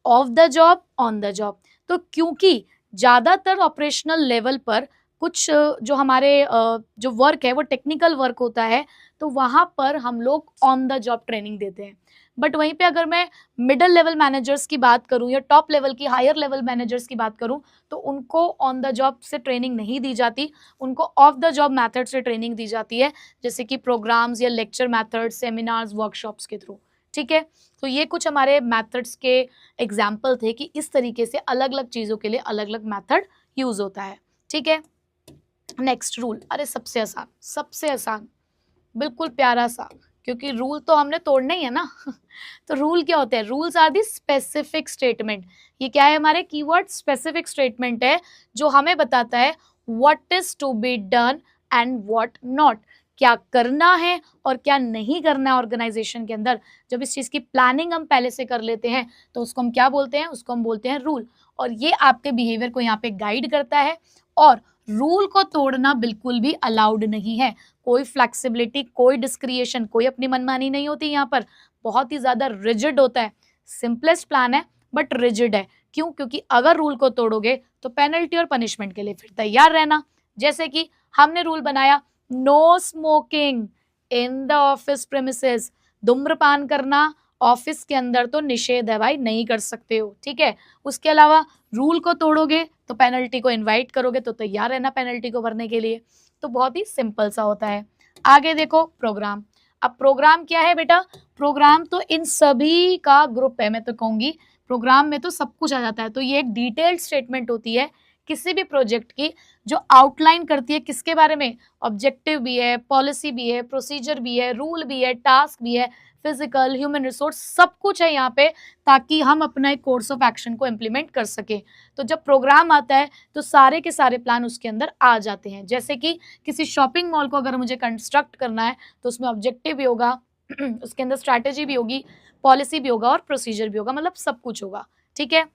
of the job, on the job. तो क्योंकि ज़्यादातर ऑपरेशनल लेवल पर कुछ जो हमारे जो वर्क है वो टेक्निकल वर्क होता है, तो वहाँ पर हम लोग ऑन द जॉब ट्रेनिंग देते हैं। बट वहीं पे अगर मैं मिडिल लेवल मैनेजर्स की बात करूँ या टॉप लेवल की, हायर लेवल मैनेजर्स की बात करूँ, तो उनको ऑन द जॉब से ट्रेनिंग नहीं दी जाती, उनको ऑफ द जॉब मैथड से ट्रेनिंग दी जाती है, जैसे कि प्रोग्राम्स या लेक्चर मैथड, सेमिनार्स, वर्कशॉप्स के थ्रू, ठीक है। तो ये कुछ हमारे मैथड्स के एग्जाम्पल थे कि इस तरीके से अलग अलग चीज़ों के लिए अलग अलग मैथड यूज होता है, ठीक है। Next, rule. अरे सबसे आसान, सबसे आसान, बिल्कुल प्यारा सा, क्योंकि रूल तो हमने तोड़ना ही है ना। तो रूल क्या होते हैं? Rules are the specific statement. ये क्या है? हमारे कीवर्ड स्पेसिफिक स्टेटमेंट है जो हमें बताता है what is to be done and what not, क्या करना है और क्या नहीं करना है ऑर्गेनाइजेशन के अंदर। जब इस चीज़ की प्लानिंग हम पहले से कर लेते हैं तो उसको हम क्या बोलते हैं? उसको हम बोलते हैं रूल। और ये आपके बिहेवियर को यहाँ पे गाइड करता है, और रूल को तोड़ना बिल्कुल भी अलाउड नहीं है। कोई फ्लेक्सिबिलिटी, कोई डिस्क्रिएशन, कोई अपनी मनमानी नहीं होती यहाँ पर। बहुत ही ज़्यादा रिजिड होता है। सिंपलेस्ट प्लान है बट रिजिड है। क्यों? क्योंकि अगर रूल को तोड़ोगे तो पेनल्टी और पनिशमेंट के लिए फिर तैयार रहना। जैसे कि हमने रूल बनाया, no smoking in the office premises, धूम्रपान करना ऑफिस के अंदर तो निषेध है भाई, नहीं कर सकते हो, ठीक है। उसके अलावा रूल को तोड़ोगे तो पेनल्टी को इनवाइट करोगे, तो तैयार रहना पेनल्टी को भरने के लिए। तो बहुत ही सिंपल सा होता है। आगे देखो, प्रोग्राम। अब प्रोग्राम क्या है बेटा? प्रोग्राम तो इन सभी का ग्रुप है, मैं तो कहूंगी प्रोग्राम में तो सब कुछ आ जाता है। तो ये एक डिटेल्ड स्टेटमेंट होती है किसी भी प्रोजेक्ट की, जो आउटलाइन करती है किसके बारे में? ऑब्जेक्टिव भी है, पॉलिसी भी है, प्रोसीजर भी है, रूल भी है, टास्क भी है, फिजिकल, ह्यूमन रिसोर्स, सब कुछ है यहाँ पे, ताकि हम अपना एक कोर्स ऑफ एक्शन को इम्प्लीमेंट कर सके। तो जब प्रोग्राम आता है तो सारे के सारे प्लान उसके अंदर आ जाते हैं। जैसे कि किसी शॉपिंग मॉल को अगर मुझे कंस्ट्रक्ट करना है तो उसमें ऑब्जेक्टिव भी होगा, उसके अंदर स्ट्रैटेजी भी होगी, पॉलिसी भी होगा और प्रोसीजर भी होगा, मतलब सब कुछ होगा, ठीक है।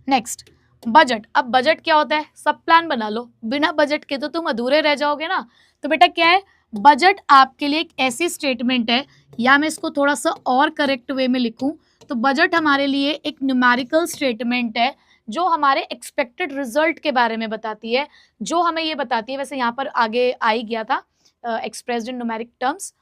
Next, budget. अब बजट क्या होता है? सब प्लान बना लो, बिना बजट के तो तुम अधूरे रह जाओगे ना। तो बेटा क्या है? बजट आपके लिए एक ऐसी स्टेटमेंट है, या मैं इसको थोड़ा सा और करेक्ट वे में लिखूं तो बजट हमारे लिए एक न्यूमेरिकल स्टेटमेंट है जो हमारे एक्सपेक्टेड रिजल्ट के बारे में बताती है, जो हमें ये बताती है, वैसे यहाँ पर आगे आ ही गया था एक्सप्रेस्ड इन न्यूमेरिक टर्म्स,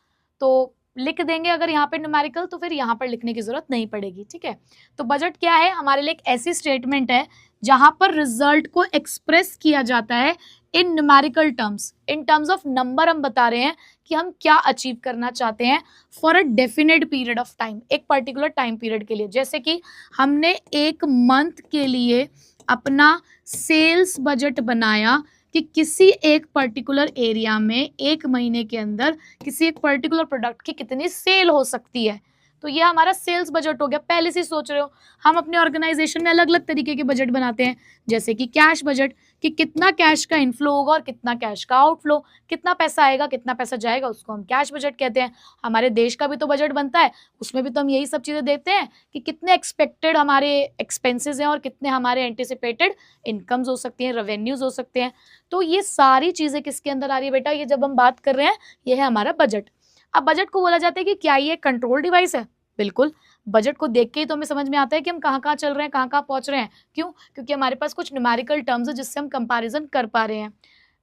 तो लिख देंगे अगर यहाँ पे न्यूमेरिकल तो फिर यहाँ पर लिखने की जरूरत नहीं पड़ेगी, ठीक है। तो बजट क्या है, हमारे लिए एक ऐसी स्टेटमेंट है जहां पर रिजल्ट को एक्सप्रेस किया जाता है इन numerical terms, in terms of number हम बता रहे हैं कि हम क्या अचीव करना चाहते हैं for a definite period of time, एक पर्टिकुलर टाइम पीरियड के लिए। जैसे कि हमने एक मंथ के लिए अपना सेल्स बजट बनाया कि किसी एक पर्टिकुलर एरिया में एक महीने के अंदर किसी एक पर्टिकुलर प्रोडक्ट की कितनी सेल हो सकती है, तो ये हमारा सेल्स बजट हो गया। पहले से सोच रहे हो, हम अपने ऑर्गेनाइजेशन में अलग अलग तरीके के बजट बनाते हैं, जैसे कि कैश बजट, कि कितना कैश का इनफ्लो होगा और कितना कैश का आउटफ्लो, कितना पैसा आएगा कितना पैसा जाएगा, उसको हम कैश बजट कहते हैं। हमारे देश का भी तो बजट बनता है, उसमें भी तो हम यही सब चीज़ें देते हैं कि कितने एक्सपेक्टेड हमारे एक्सपेंसेस हैं और कितने हमारे एंटिसिपेटेड इनकम्स हो सकती हैं, रेवेन्यूज हो सकते हैं। तो ये सारी चीज़ें किसके अंदर आ रही है बेटा, ये जब हम बात कर रहे हैं ये है हमारा बजट। अब बजट को बोला जाता है कि क्या ये कंट्रोल डिवाइस है, बिल्कुल। बजट को देख के ही तो हमें समझ में आता है कि हम कहाँ कहाँ चल रहे हैं, कहाँ कहाँ पहुंच रहे हैं। क्यों? क्योंकि हमारे पास कुछ न्यूमेरिकल टर्म्स है जिससे हम कंपैरिजन कर पा रहे हैं।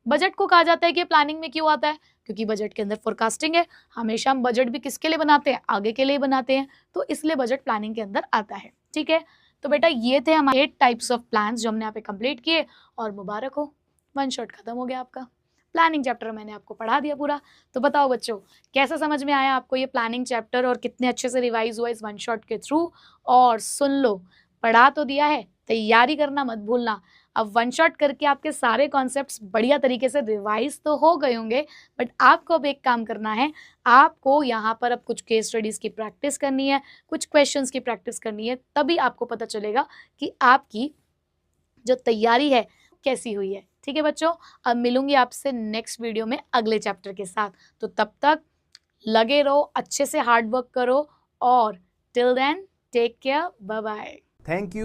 बजट को कहा जाता है कि प्लानिंग में क्यों आता है, क्योंकि बजट के अंदर फोरकास्टिंग है। हमेशा हम बजट भी किसके लिए बनाते हैं, आगे के लिए बनाते हैं, तो इसलिए बजट प्लानिंग के अंदर आता है, ठीक है। तो बेटा ये थे हमारे 8 टाइप्स ऑफ प्लान जो हमने यहाँ पे कंप्लीट किए, और मुबारक हो, वन शॉट खत्म हो गया आपका प्लानिंग चैप्टर, मैंने आपको पढ़ा दिया पूरा। तो बताओ बच्चों, कैसा समझ में आया आपको ये प्लानिंग चैप्टर और कितने अच्छे से रिवाइज हुआ इस वन शॉट के थ्रू। और सुन लो, पढ़ा तो दिया है, तैयारी करना मत भूलना। अब वन शॉट करके आपके सारे कॉन्सेप्ट्स बढ़िया तरीके से रिवाइज तो हो गए होंगे, बट आपको अब एक काम करना है, आपको यहाँ पर अब कुछ केस स्टडीज की प्रैक्टिस करनी है, कुछ क्वेश्चंस की प्रैक्टिस करनी है, तभी आपको पता चलेगा कि आपकी जो तैयारी है कैसी हुई है, ठीक है बच्चों। अब मिलूंगी आपसे नेक्स्ट वीडियो में अगले चैप्टर के साथ, तो तब तक लगे रहो, अच्छे से हार्ड वर्क करो, और till then take care, bye bye. Thank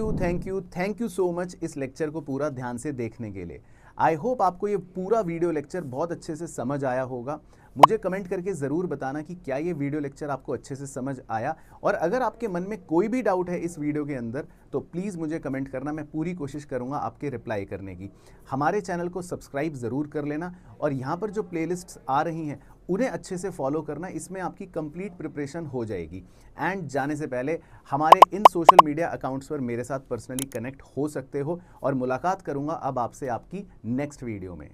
you so much इस लेक्चर को पूरा ध्यान से देखने के लिए। आई होप आपको ये पूरा वीडियो लेक्चर बहुत अच्छे से समझ आया होगा। मुझे कमेंट करके ज़रूर बताना कि क्या ये वीडियो लेक्चर आपको अच्छे से समझ आया, और अगर आपके मन में कोई भी डाउट है इस वीडियो के अंदर तो प्लीज़ मुझे कमेंट करना, मैं पूरी कोशिश करूँगा आपके रिप्लाई करने की। हमारे चैनल को सब्सक्राइब ज़रूर कर लेना, और यहाँ पर जो प्लेलिस्ट्स आ रही हैं उन्हें अच्छे से फॉलो करना, इसमें आपकी कंप्लीट प्रिपरेशन हो जाएगी। एंड जाने से पहले हमारे इन सोशल मीडिया अकाउंट्स पर मेरे साथ पर्सनली कनेक्ट हो सकते हो, और मुलाकात करूँगा अब आपसे आपकी नेक्स्ट वीडियो में।